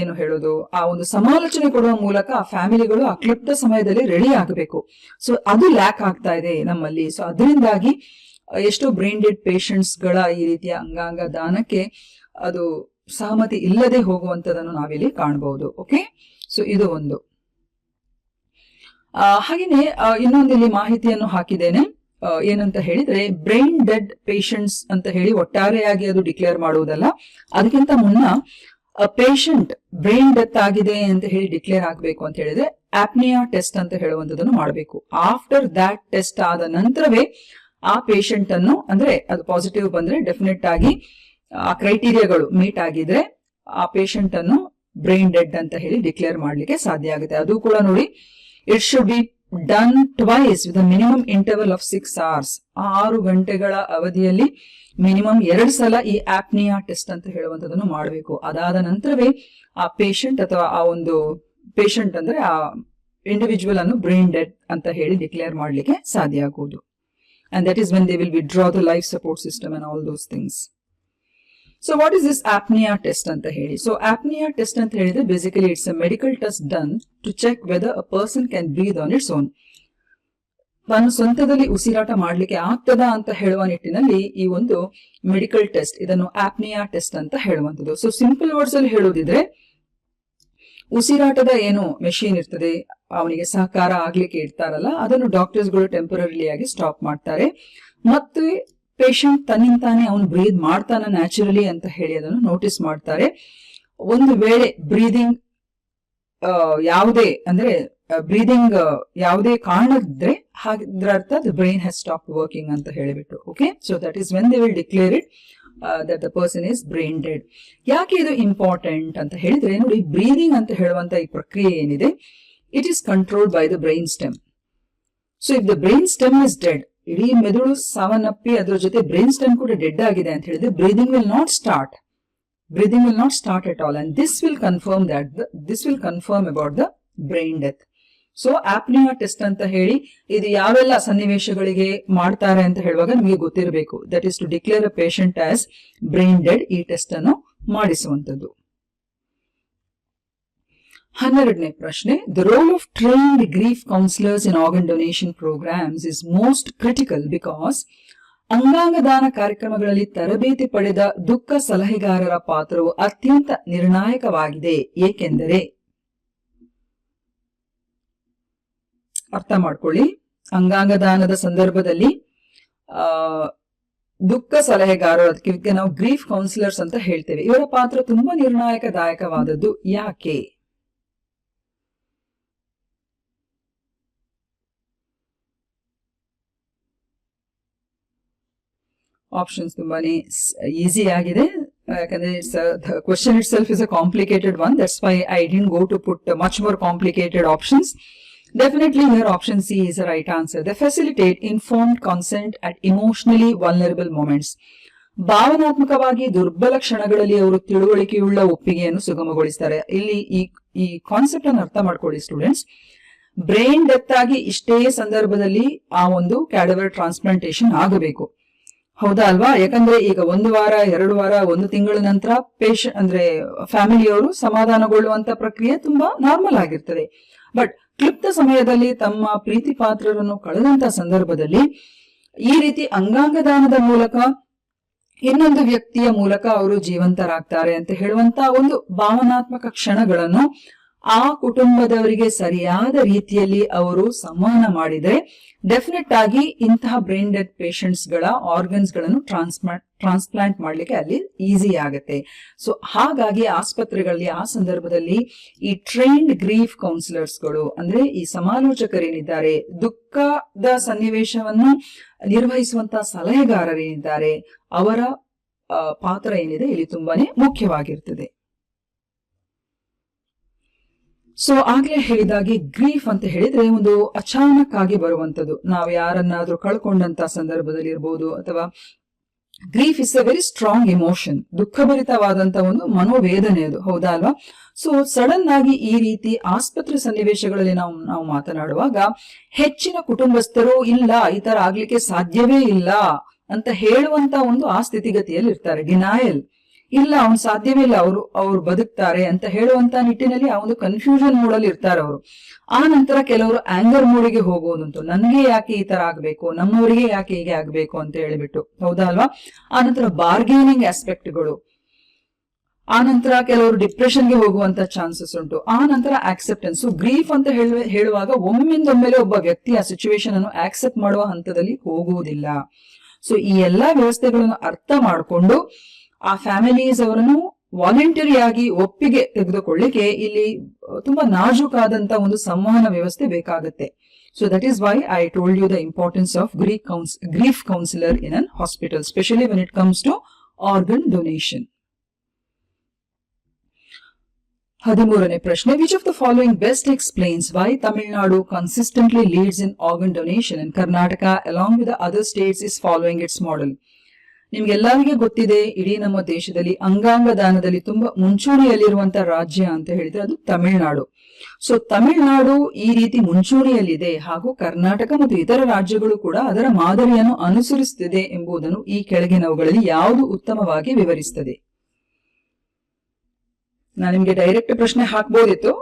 ಏನು ಹೇಳೋದು, ಆ ಒಂದು ಸಮಾಲೋಚನೆ ಕೊಡುವ ಮೂಲಕ ಆ ಫ್ಯಾಮಿಲಿಗಳು ಆ ಕ್ಲಿಪ್ತ ಸಮಯದಲ್ಲಿ ರೆಡಿ ಆಗಬೇಕು. ಸೊ ಅದು ಲ್ಯಾಕ್ ಆಗ್ತಾ ಇದೆ ನಮ್ಮಲ್ಲಿ. ಸೊ ಅದರಿಂದಾಗಿ ಎಷ್ಟೋ ಬ್ರೈನ್ ಡೆಡ್ ಪೇಷಂಟ್ಸ್ ಗಳ ಈ ರೀತಿಯ ಅಂಗಾಂಗ ದಾನಕ್ಕೆ ಅದು ಸಹಮತಿ ಇಲ್ಲದೆ ಹೋಗುವಂತದನ್ನು ನಾವಿಲ್ಲಿ ಕಾಣಬಹುದು. ಓಕೆ, ಸೊ ಇದು ಒಂದು. ಹಾಗೇನೆ ಇನ್ನೊಂದಿಲ್ಲಿ ಮಾಹಿತಿಯನ್ನು ಹಾಕಿದ್ದೇನೆ. ಏನಂತ ಹೇಳಿದ್ರೆ, ಬ್ರೈನ್ ಡೆಡ್ ಪೇಷಂಟ್ಸ್ ಅಂತ ಹೇಳಿ ಒಟ್ಟಾರೆಯಾಗಿ ಅದು ಡಿಕ್ಲೇರ್ ಮಾಡುವುದಲ್ಲ. ಅದಕ್ಕಿಂತ ಮುನ್ನ ಪೇಷಂಟ್ ಬ್ರೈನ್ ಡೆತ್ ಆಗಿದೆ ಅಂತ ಹೇಳಿ ಡಿಕ್ಲೇರ್ ಆಗಬೇಕು ಅಂತ ಹೇಳಿದ್ರೆ ಆಪ್ನಿಯಾ ಟೆಸ್ಟ್ ಅಂತ ಹೇಳುವಂತದನ್ನು ಮಾಡಬೇಕು. ಆಫ್ಟರ್ ದಾಟ್ ಟೆಸ್ಟ್ ಆದ ನಂತರವೇ ಆ ಪೇಷಂಟ್ ಅನ್ನು, ಅಂದ್ರೆ ಅದು ಪಾಸಿಟಿವ್ ಬಂದ್ರೆ ಡೆಫಿನೆಟ್ ಆಗಿ ಆ ಕ್ರೈಟೀರಿಯಾಗಳು ಮೀಟ್ ಆಗಿದ್ರೆ ಆ ಪೇಷಂಟ್ ಅನ್ನು ಬ್ರೈನ್ ಡೆಡ್ ಅಂತ ಹೇಳಿ ಡಿಕ್ಲೇರ್ ಮಾಡ್ಲಿಕ್ಕೆ ಸಾಧ್ಯ ಆಗುತ್ತೆ. ಅದು ಕೂಡ ನೋಡಿ, it should be done twice with minimum interval of 6 hours. 6 ಗಂಟೆಗಳ ಅವಧಿಯಲ್ಲಿ ಮಿನಿಮಮ್ 2 ಸಲ ಈ ಆಪ್ನಿಯಾ ಟೆಸ್ಟ್ ಅಂತ ಹೇಳುವಂತದನ್ನು ಮಾಡಬೇಕು. ಅದಾದ ನಂತರವೇ ಆ ಪೇಷಂಟ್ ಅಥವಾ ಆ ಒಂದು ಪೇಷಂಟ್ ಅಂದ್ರೆ ಆ ಇಂಡಿವಿಜುವಲ್ ಅನ್ನು ಬ್ರೈನ್ ಡೆಡ್ ಅಂತ ಹೇಳಿ ಡಿಕ್ಲೇರ್ ಮಾಡ್ಲಿಕ್ಕೆ ಸಾಧ್ಯ ಆಗುವುದು. And that is when they will withdraw the life support system and all those things. So what is this apnea test anta heli? So apnea test anta helidre basically it's a medical test done to check whether a person can breathe on its own. ತಾನು ಸ್ವಂತದಲ್ಲಿ ಉಸಿರಾಟ ಮಾಡ್ಲಿಕ್ಕೆ ಆಗ್ತದಾ ಅಂತ ಹೇಳುವ ನಿಟ್ಟಿನಲ್ಲಿ ಈ ಒಂದು ಮೆಡಿಕಲ್ ಟೆಸ್ಟ್, ಇದನ್ನು ಆಪ್ನಿಯಾ ಟೆಸ್ಟ್ ಅಂತ ಹೇಳುವಂಥದ್ದು. ಸೊ ಸಿಂಪಲ್ ವರ್ಡ್ಸ್ ಅಲ್ಲಿ ಹೇಳೋದಿದ್ರೆ, ಉಸಿರಾಟದ ಏನು ಮೆಷಿನ್ ಇರ್ತದೆ, ಅವನಿಗೆ ಸಹಕಾರ ಆಗ್ಲಿಕ್ಕೆ ಇರ್ತಾರಲ್ಲ, ಅದನ್ನು ಡಾಕ್ಟರ್ಸ್ಗಳು ಟೆಂಪರರಿಲಿ ಆಗಿ ಸ್ಟಾಪ್ ಮಾಡ್ತಾರೆ. ಮತ್ತೆ ಪೇಷಂಟ್ ತನ್ನಿಂತಾನೆ ಅವನು ಬ್ರೀದ್ ಮಾಡ್ತಾನ ನ್ಯಾಚುರಲಿ ಅಂತ ಹೇಳಿ ಅದನ್ನು ನೋಟಿಸ್ ಮಾಡ್ತಾರೆ. ಒಂದು ವೇಳೆ ಬ್ರೀದಿಂಗ್ ಯಾವುದೇ ಅಂದ್ರೆ ಬ್ರೀದಿಂಗ್ ಯಾವುದೇ ಕಾರಣದಿದ್ರೆ ಹಾಗಿದ್ರ ಅರ್ಥ the brain has stop working ಅಂತ ಹೇಳಿಬಿಟ್ಟು. Okay, so that is when they will declare it that the person is brain dead. ಯಾಕೆ ಇದು ಇಂಪಾರ್ಟೆಂಟ್ ಅಂತ ಹೇಳಿದ್ರೆ, ನೋಡಿ, ಬ್ರೀದಿಂಗ್ ಅಂತ ಹೇಳುವಂತ ಈ ಪ್ರಕ್ರಿಯೆ ಏನಿದೆ, it is controlled by the brain stem. So if the brain stem is dead, ಇಡೀ ಮೆದುಳು ಸಾವನ್ನಪ್ಪಿ ಅದರ ಜೊತೆ ಬ್ರೈನ್ ಸ್ಟೆಮ್ ಕೂಡ ಡೆಡ್ ಆಗಿದೆ ಅಂತ ಹೇಳಿದ್ರೆ breathing will not start at all, and this will confirm about the brain death. So apnoea test ಅಂತ ಹೇಳಿ ಇದು ಯಾವೆಲ್ಲ ಸನ್ನಿವೇಶಗಳಿಗೆ ಮಾಡ್ತಾರೆ ಅಂತ ಹೇಳುವಾಗ ನಿಮಗೆ ಗೊತ್ತಿರಬೇಕು. That is to declare a patient as brain dead. ಈ ಟೆಸ್ಟ್ ಅನ್ನು ಮಾಡಿಸುವಂತದ್ದು. 12ನೇ ಪ್ರಶ್ನೆ, the role of trained grief counsellors in organ donation programmes is most critical because ಅಂಗಾಂಗ ದಾನ ಕಾರ್ಯಕ್ರಮಗಳಲ್ಲಿ ತರಬೇತಿ ಪಡೆದ ದುಃಖ ಸಲಹೆಗಾರರ ಪಾತ್ರವು ಅತ್ಯಂತ ನಿರ್ಣಾಯಕವಾಗಿದೆ. ಏಕೆಂದರೆ, ಅರ್ಥ ಮಾಡ್ಕೊಳ್ಳಿ, ಅಂಗಾಂಗ ದಾನದ ಸಂದರ್ಭದಲ್ಲಿ ದುಃಖ ಸಲಹೆಗಾರರು, ಅದಕ್ಕೆ ನಾವು ಗ್ರೀಫ್ ಕೌನ್ಸಿಲರ್ಸ್ ಅಂತ ಹೇಳ್ತೇವೆ, ಇವರ ಪಾತ್ರ ತುಂಬಾ ನಿರ್ಣಾಯಕದಾಯಕವಾದದ್ದು. ಯಾಕೆ? ಆಪ್ಷನ್ಸ್ ತುಂಬಾನೇ ಈಸಿ ಆಗಿದೆ, ಯಾಕಂದ್ರೆ question itself is a complicated one. That's why I didn't go to put much more complicated options. Definitely here option C is the right answer. They facilitate informed consent at emotionally vulnerable moments. ಭಾವನಾತ್ಮಕವಾಗಿ ದುರ್ಬಲ ಕ್ಷಣಗಳಲ್ಲಿ ಅವರು ತಿಳುವಳಿಕೆಯುಳ್ಳ ಒಪ್ಪಿಗೆಯನ್ನು ಸುಗಮಗೊಳಿಸ್ತಾರೆ. ಇಲ್ಲಿ ಈ ಕಾನ್ಸೆಪ್ಟ್ ಅನ್ನು ಅರ್ಥ ಮಾಡ್ಕೊಳ್ಳಿ ಸ್ಟೂಡೆಂಟ್ಸ್. ಬ್ರೈನ್ ಡೆತ್ ಆಗಿ ಇಷ್ಟೇ ಸಂದರ್ಭದಲ್ಲಿ ಆ ಒಂದು ಕ್ಯಾಡವರ್ ಟ್ರಾನ್ಸ್ಪ್ಲಾಂಟೇಶನ್ ಆಗಬೇಕು, ಹೌದಾ ಅಲ್ವಾ? ಯಾಕಂದ್ರೆ ಈಗ 1 ವಾರ 2 ವಾರ 1 ತಿಂಗಳ ನಂತರ ಪೇಷಂಟ್ ಅಂದ್ರೆ ಫ್ಯಾಮಿಲಿಯವರು ಸಮಾಧಾನಗೊಳ್ಳುವಂತ ಪ್ರಕ್ರಿಯೆ ತುಂಬಾ ನಾರ್ಮಲ್ ಆಗಿರ್ತದೆ. ಬಟ್ ಕ್ಲಿಪ್ತ ಸಮಯದಲ್ಲಿ ತಮ್ಮ ಪ್ರೀತಿ ಪಾತ್ರರನ್ನು ಕಳೆದಂತ ಸಂದರ್ಭದಲ್ಲಿ ಈ ರೀತಿ ಅಂಗಾಂಗ ದಾನದ ಮೂಲಕ ಇನ್ನೊಂದು ವ್ಯಕ್ತಿಯ ಮೂಲಕ ಅವರು ಜೀವಂತರಾಗ್ತಾರೆ ಅಂತ ಹೇಳುವಂತ ಒಂದು ಭಾವನಾತ್ಮಕ ಕ್ಷಣಗಳನ್ನು ಆ ಕುಟುಂಬದವರಿಗೆ ಸರಿಯಾದ ರೀತಿಯಲ್ಲಿ ಅವರು ಸಂವಹನ ಮಾಡಿದ್ರೆ ಡೆಫಿನೆಟ್ ಆಗಿ ಇಂತಹ ಬ್ರೈನ್ ಡೆತ್ ಪೇಷಂಟ್ಸ್ ಗಳ ಆರ್ಗನ್ಸ್ ಗಳನ್ನು ಟ್ರಾನ್ಸ್ಪ್ಲಾಂಟ್ ಮಾಡ್ಲಿಕ್ಕೆ ಅಲ್ಲಿ ಈಸಿ ಆಗುತ್ತೆ. ಸೊ ಹಾಗಾಗಿ ಆಸ್ಪತ್ರೆಗಳಲ್ಲಿ ಆ ಸಂದರ್ಭದಲ್ಲಿ ಈ ಟ್ರೈನ್ಡ್ ಗ್ರೀಫ್ ಕೌನ್ಸಿಲರ್ಸ್ ಗಳು ಅಂದ್ರೆ ಈ ಸಮಾಲೋಚಕರೇನಿದ್ದಾರೆ, ದುಃಖದ ಸನ್ನಿವೇಶವನ್ನು ನಿರ್ವಹಿಸುವಂತಹ ಸಲಹೆಗಾರರೇನಿದ್ದಾರೆ, ಅವರ ಪಾತ್ರ ಏನಿದೆ ಇಲ್ಲಿ ತುಂಬಾನೇ ಮುಖ್ಯವಾಗಿರ್ತದೆ. ಸೊ ಆಗ್ಲೇ ಹೇಳಿದಾಗೆ ಗ್ರೀಫ್ ಅಂತ ಹೇಳಿದ್ರೆ ಒಂದು ಅಚಾನಕ್ ಆಗಿ ಬರುವಂತದ್ದು. ನಾವು ಯಾರನ್ನಾದ್ರೂ ಕಳ್ಕೊಂಡಂತ ಸಂದರ್ಭದಲ್ಲಿ ಇರ್ಬೋದು, ಅಥವಾ grief is a very strong emotion, ದುಃಖಭರಿತವಾದಂತ ಒಂದು ಮನೋವೇದನೆ ಅದು, ಹೌದಾ ಅಲ್ವಾ? ಸೊ ಸಡನ್ ಆಗಿ ಈ ರೀತಿ ಆಸ್ಪತ್ರೆ ಸನ್ನಿವೇಶಗಳಲ್ಲಿ ನಾವು ಮಾತನಾಡುವಾಗ ಹೆಚ್ಚಿನ ಕುಟುಂಬಸ್ಥರು ಇಲ್ಲ, ಈ ತರ ಆಗ್ಲಿಕ್ಕೆ ಸಾಧ್ಯವೇ ಇಲ್ಲ ಅಂತ ಹೇಳುವಂತ ಒಂದು ಆ ಸ್ಥಿತಿಗತಿಯಲ್ಲಿ ಇರ್ತಾರೆ. ಡಿನಾಯಲ್, ಇಲ್ಲ ಅವ್ನು ಸಾಧ್ಯವೇ ಇಲ್ಲ, ಅವ್ರು ಬದುಕ್ತಾರೆ ಅಂತ ಹೇಳುವಂತ ನಿಟ್ಟಿನಲ್ಲಿ ಆ ಒಂದು ಕನ್ಫ್ಯೂಷನ್ ಮೂಡಲ್ಲಿ ಇರ್ತಾರೆ ಅವರು. ಆ ನಂತರ ಕೆಲವರು ಆಂಗರ್ ಮೂಡಿಗೆ ಹೋಗುವುದಂತೂ, ನನ್ಗೆ ಯಾಕೆ ಈ ತರ ಆಗ್ಬೇಕು, ನಮ್ಮವರಿಗೆ ಯಾಕೆ ಹೀಗೆ ಆಗ್ಬೇಕು ಅಂತ ಹೇಳಿಬಿಟ್ಟು, ಹೌದಾ ಅಲ್ವಾ. ಆ ನಂತರ ಬಾರ್ಗೇನಿಂಗ್ ಆಸ್ಪೆಕ್ಟ್ಗಳು, ಆ ನಂತರ ಕೆಲವರು ಡಿಪ್ರೆಷನ್ಗೆ ಹೋಗುವಂತ ಚಾನ್ಸಸ್ ಉಂಟು. ಆ ನಂತರ ಆಕ್ಸೆಪ್ಟೆನ್ಸ್. ಗ್ರೀಫ್ ಅಂತ ಹೇಳುವಾಗ ಒಮ್ಮೆಲೆ ಒಬ್ಬ ವ್ಯಕ್ತಿ ಆ ಸಿಚುವೇಶನ್ ಅನ್ನು ಆಕ್ಸೆಪ್ಟ್ ಮಾಡುವ ಹಂತದಲ್ಲಿ ಹೋಗುವುದಿಲ್ಲ. ಸೊ ಈ ಎಲ್ಲಾ ವ್ಯವಸ್ಥೆಗಳನ್ನು ಅರ್ಥ ಮಾಡಿಕೊಂಡು ಆ ಫ್ಯಾಮಿಲೀಸ್ ಅವರನ್ನು ವಾಲಂಟರಿ ಆಗಿ ಒಪ್ಪಿಗೆ ತೆಗೆದುಕೊಳ್ಳಿಕ್ಕೆ ಇಲ್ಲಿ ತುಂಬಾ ನಾಜೂಕಾದಂತ ಒಂದು ಸಂವಹನ ವ್ಯವಸ್ಥೆ ಬೇಕಾಗುತ್ತೆ. So that is why I told you the importance of grief counsellor in an hospital, especially when it comes to organ donation. 13ನೇ ಪ್ರಶ್ನೆ, which of the following best explains why Tamil Nadu consistently leads in organ donation and Karnataka along with the other states is following its model. ನಿಮ್ಗೆಲ್ಲರಿಗೆ ಗೊತ್ತಿದೆ, ಇಡೀ ನಮ್ಮ ದೇಶದಲ್ಲಿ ಅಂಗಾಂಗ ದಾನದಲ್ಲಿ ತುಂಬಾ ಮುಂಚೂಣಿಯಲ್ಲಿರುವಂತಹ ರಾಜ್ಯ ಅಂತ ಹೇಳಿದ್ರೆ ಅದು ತಮಿಳುನಾಡು. ಸೊ ತಮಿಳುನಾಡು ಈ ರೀತಿ ಮುಂಚೂಣಿಯಲ್ಲಿದೆ, ಹಾಗೂ ಕರ್ನಾಟಕ ಮತ್ತು ಇತರ ರಾಜ್ಯಗಳು ಕೂಡ ಅದರ ಮಾದರಿಯನ್ನು ಅನುಸರಿಸುತ್ತಿದೆ ಎಂಬುದನ್ನು ಈ ಕೆಳಗಿನವುಗಳಲ್ಲಿ ಯಾವುದು ಉತ್ತಮವಾಗಿ ವಿವರಿಸುತ್ತದೆ. ನಾನು ನಿಮ್ಗೆ ಡೈರೆಕ್ಟ್ ಪ್ರಶ್ನೆ ಹಾಕ್ಬೋದಿತ್ತು,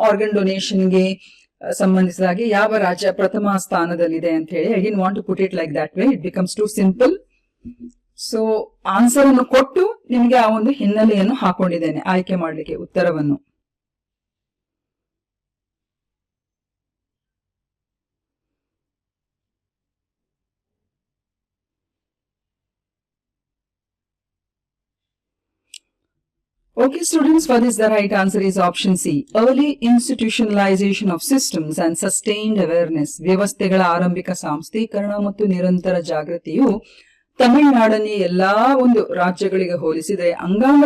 ಆರ್ಗನ್ ಡೊನೇಷನ್ಗೆ ಸಂಬಂಧಿಸಿದಾಗೆ ಯಾವ ರಾಜ್ಯ ಪ್ರಥಮ ಸ್ಥಾನದಲ್ಲಿದೆ ಅಂತ ಹೇಳಿ. I didn't want to put it like that way, it becomes too simple. So answer ಅನ್ನು ಕೊಟ್ಟು ನಿಮ್ಗೆ ಆ ಒಂದು ಹಿನ್ನೆಲೆಯನ್ನು ಹಾಕೊಂಡಿದ್ದೇನೆ ಆಯ್ಕೆ ಮಾಡ್ಲಿಕ್ಕೆ ಉತ್ತರವನ್ನು. Okay students, for this the right answer is option C. Early institutionalization of systems and sustained awareness. ವ್ಯವಸ್ಥೆಗಳ ಆರಂಭಿಕ ಸಾಂಸ್ಥೀಕರಣ ಮತ್ತು ನಿರಂತರ ಜಾಗೃತಿಯು ತಮಿಳುನಾಡನ್ನೇ ಎಲ್ಲಾ ಒಂದು ರಾಜ್ಯಗಳಿಗೆ ಹೋಲಿಸಿದ್ರೆ ಅಂಗಾಂಗ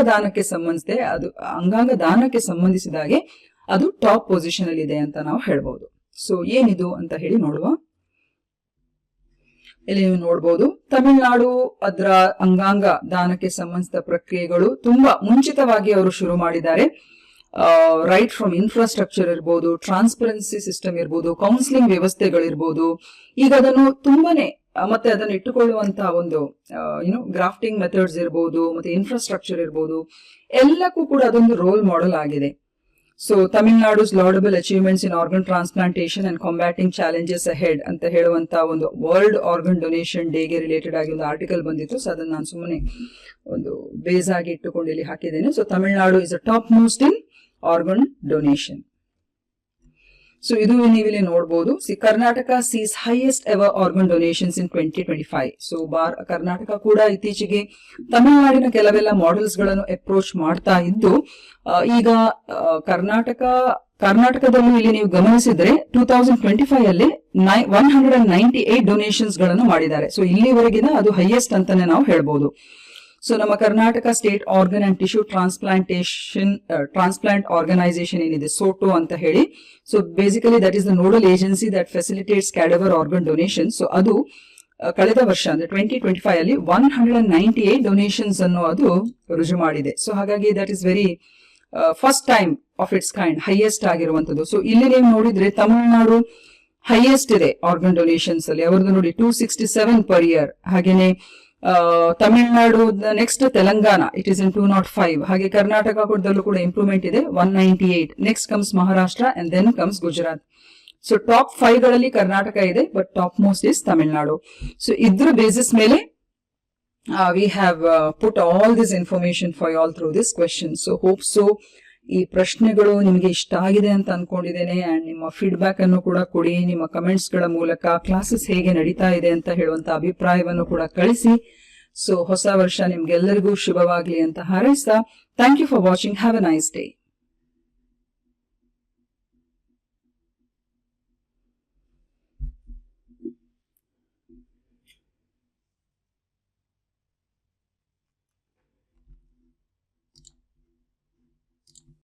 ದಾನಕ್ಕೆ ಸಂಬಂಧಿಸಿದಾಗೆ ಅದು ಟಾಪ್ ಪೊಸಿಷನ್ ಅಲ್ಲಿ ಇದೆ ಅಂತ ನಾವು ಹೇಳ್ಬಹುದು. ಸೊ ಏನಿದು ಅಂತ ಹೇಳಿ ನೋಡುವ. ಇಲ್ಲಿ ನೀವು ನೋಡಬಹುದು, ತಮಿಳುನಾಡು ಅದರ ಅಂಗಾಂಗ ದಾನಕ್ಕೆ ಸಂಬಂಧಿಸಿದ ಪ್ರಕ್ರಿಯೆಗಳು ತುಂಬಾ ಮುಂಚಿತವಾಗಿ ಅವರು ಶುರು ಮಾಡಿದ್ದಾರೆ. ರೈಟ್ ಫ್ರಮ್ ಇನ್ಫ್ರಾಸ್ಟ್ರಕ್ಚರ್ ಇರ್ಬೋದು, ಟ್ರಾನ್ಸ್ಪರೆನ್ಸಿ ಸಿಸ್ಟಮ್ ಇರ್ಬೋದು, ಕೌನ್ಸಿಲಿಂಗ್ ವ್ಯವಸ್ಥೆಗಳಿರ್ಬೋದು, ಈಗ ಅದನ್ನು ತುಂಬಾನೇ ಮತ್ತೆ ಅದನ್ನು ಇಟ್ಟುಕೊಳ್ಳುವಂತಹ ಒಂದು ಗ್ರಾಫ್ಟಿಂಗ್ ಮೆಥಡ್ಸ್ ಇರ್ಬೋದು, ಮತ್ತೆ ಇನ್ಫ್ರಾಸ್ಟ್ರಕ್ಚರ್ ಇರ್ಬೋದು, ಎಲ್ಲಕ್ಕೂ ಕೂಡ ಅದೊಂದು ರೋಲ್ ಮಾಡೆಲ್ ಆಗಿದೆ. So Tamil Nadu's laudable achievements in organ transplantation and combating challenges ahead ಅಂತ ಹೇಳುವಂತ ಒಂದು ವರ್ಲ್ಡ್ ಆರ್ಗನ್ ಡೊನೇಷನ್ ಡೇಗೆ ರಿಲೇಟೆಡ್ ಆಗಿ ಒಂದು ಆರ್ಟಿಕಲ್ ಬಂದಿತ್ತು. ಸೊ ಅದನ್ನ ನಾನು ಸುಮ್ಮನೆ ಒಂದು ಬೇಸ್ ಆಗಿ ಇಟ್ಟುಕೊಂಡು ಇಲ್ಲಿ ಹಾಕಿದ್ದೇನೆ. So Tamil Nadu is a top most in organ donation. So ಇದು ನೀವಿಲ್ಲಿ ನೋಡಬಹುದು. Karnataka sees highest ever organ donations in 2025. So Karnataka ಕೂಡ ಇತ್ತೀಚೆಗೆ ತಮಿಳುನಾಡಿನ ಕೆಲವೆಲ್ಲ ಮಾಡೆಲ್ಸ್ ಗಳನ್ನು ಅಪ್ರೋಚ್ ಮಾಡ್ತಾ ಇದ್ದು, ಈಗ ಕರ್ನಾಟಕದಲ್ಲಿ ಇಲ್ಲಿ ನೀವು ಗಮನಿಸಿದ್ರೆ 2025 ಅಲ್ಲಿ 198 ಡೊನೇಷನ್ಸ್ ಗಳನ್ನು ಮಾಡಿದ್ದಾರೆ. ಸೊ ಇಲ್ಲಿವರೆಗಿನ ಅದು ಹೈಯೆಸ್ಟ್ ಅಂತಾನೆ ನಾವು ಹೇಳ್ಬಹುದು. ಸೊ ನಮ್ಮ Karnataka state organ and tissue transplant organisation ಏನಿದೆ, ಸೋಟೋ ಅಂತ ಹೇಳಿ. So basically that is the nodal agency that facilitates cadaver organ donation. So ಅದು ಕಳೆದ ವರ್ಷ ಅಂದ್ರೆ 2025 ಅಲ್ಲಿ 198 ಡೊನೇಷನ್ಸ್ ಅನ್ನು ಅದು ರುಜು ಮಾಡಿದೆ. ಸೊ ಹಾಗಾಗಿ that is very first time of its kind, highest ಆಗಿರುವಂತದ್ದು. ಸೊ ಇಲ್ಲಿ ನೀವು ನೋಡಿದ್ರೆ ತಮಿಳುನಾಡು ಹೈಯೆಸ್ಟ್ ಇದೆ ಆರ್ಗನ್ ಡೊನೇಷನ್ಸ್ ಅಲ್ಲಿ, ಅವರದ್ದು ನೋಡಿ 267 ಪರ್ ಇಯರ್. ಹಾಗೇನೆ Tamil Nadu next Telangana, it is in 205. ಹಾಗೆ ಕರ್ನಾಟಕದಲ್ಲೂ ಕೂಡ ಇಂಪ್ರೂವ್ಮೆಂಟ್ ಇದೆ, 198. Next comes Maharashtra and then comes Gujarat. So top 5 ಗಳಲ್ಲಿ ಕರ್ನಾಟಕ ಇದೆ, but top most is Tamil Nadu. So ಇದ್ರ ಬೇಸಿಸ್ ಮೇಲೆ we have put all this information for you all through this question. So hope so ಈ ಪ್ರಶ್ನೆಗಳು ನಿಮಗೆ ಇಷ್ಟ ಆಗಿದೆ ಅಂತ ಅನ್ಕೊಂಡಿದ್ದೇನೆ. ಅಂಡ್ ನಿಮ್ಮ ಫೀಡ್ಬ್ಯಾಕ್ ಅನ್ನು ಕೂಡ ಕೊಡಿ, ನಿಮ್ಮ ಕಮೆಂಟ್ಸ್ ಗಳ ಮೂಲಕ ಕ್ಲಾಸಸ್ ಹೇಗೆ ನಡೀತಾ ಇದೆ ಅಂತ ಹೇಳುವಂತ ಅಭಿಪ್ರಾಯವನ್ನು ಕೂಡ ಕಳಿಸಿ. ಸೊ ಹೊಸ ವರ್ಷ ನಿಮ್ಗೆಲ್ಲರಿಗೂ ಶುಭವಾಗ್ಲಿ ಅಂತ ಹಾರೈಸ್ತಾ, thank you for watching. Have a nice day.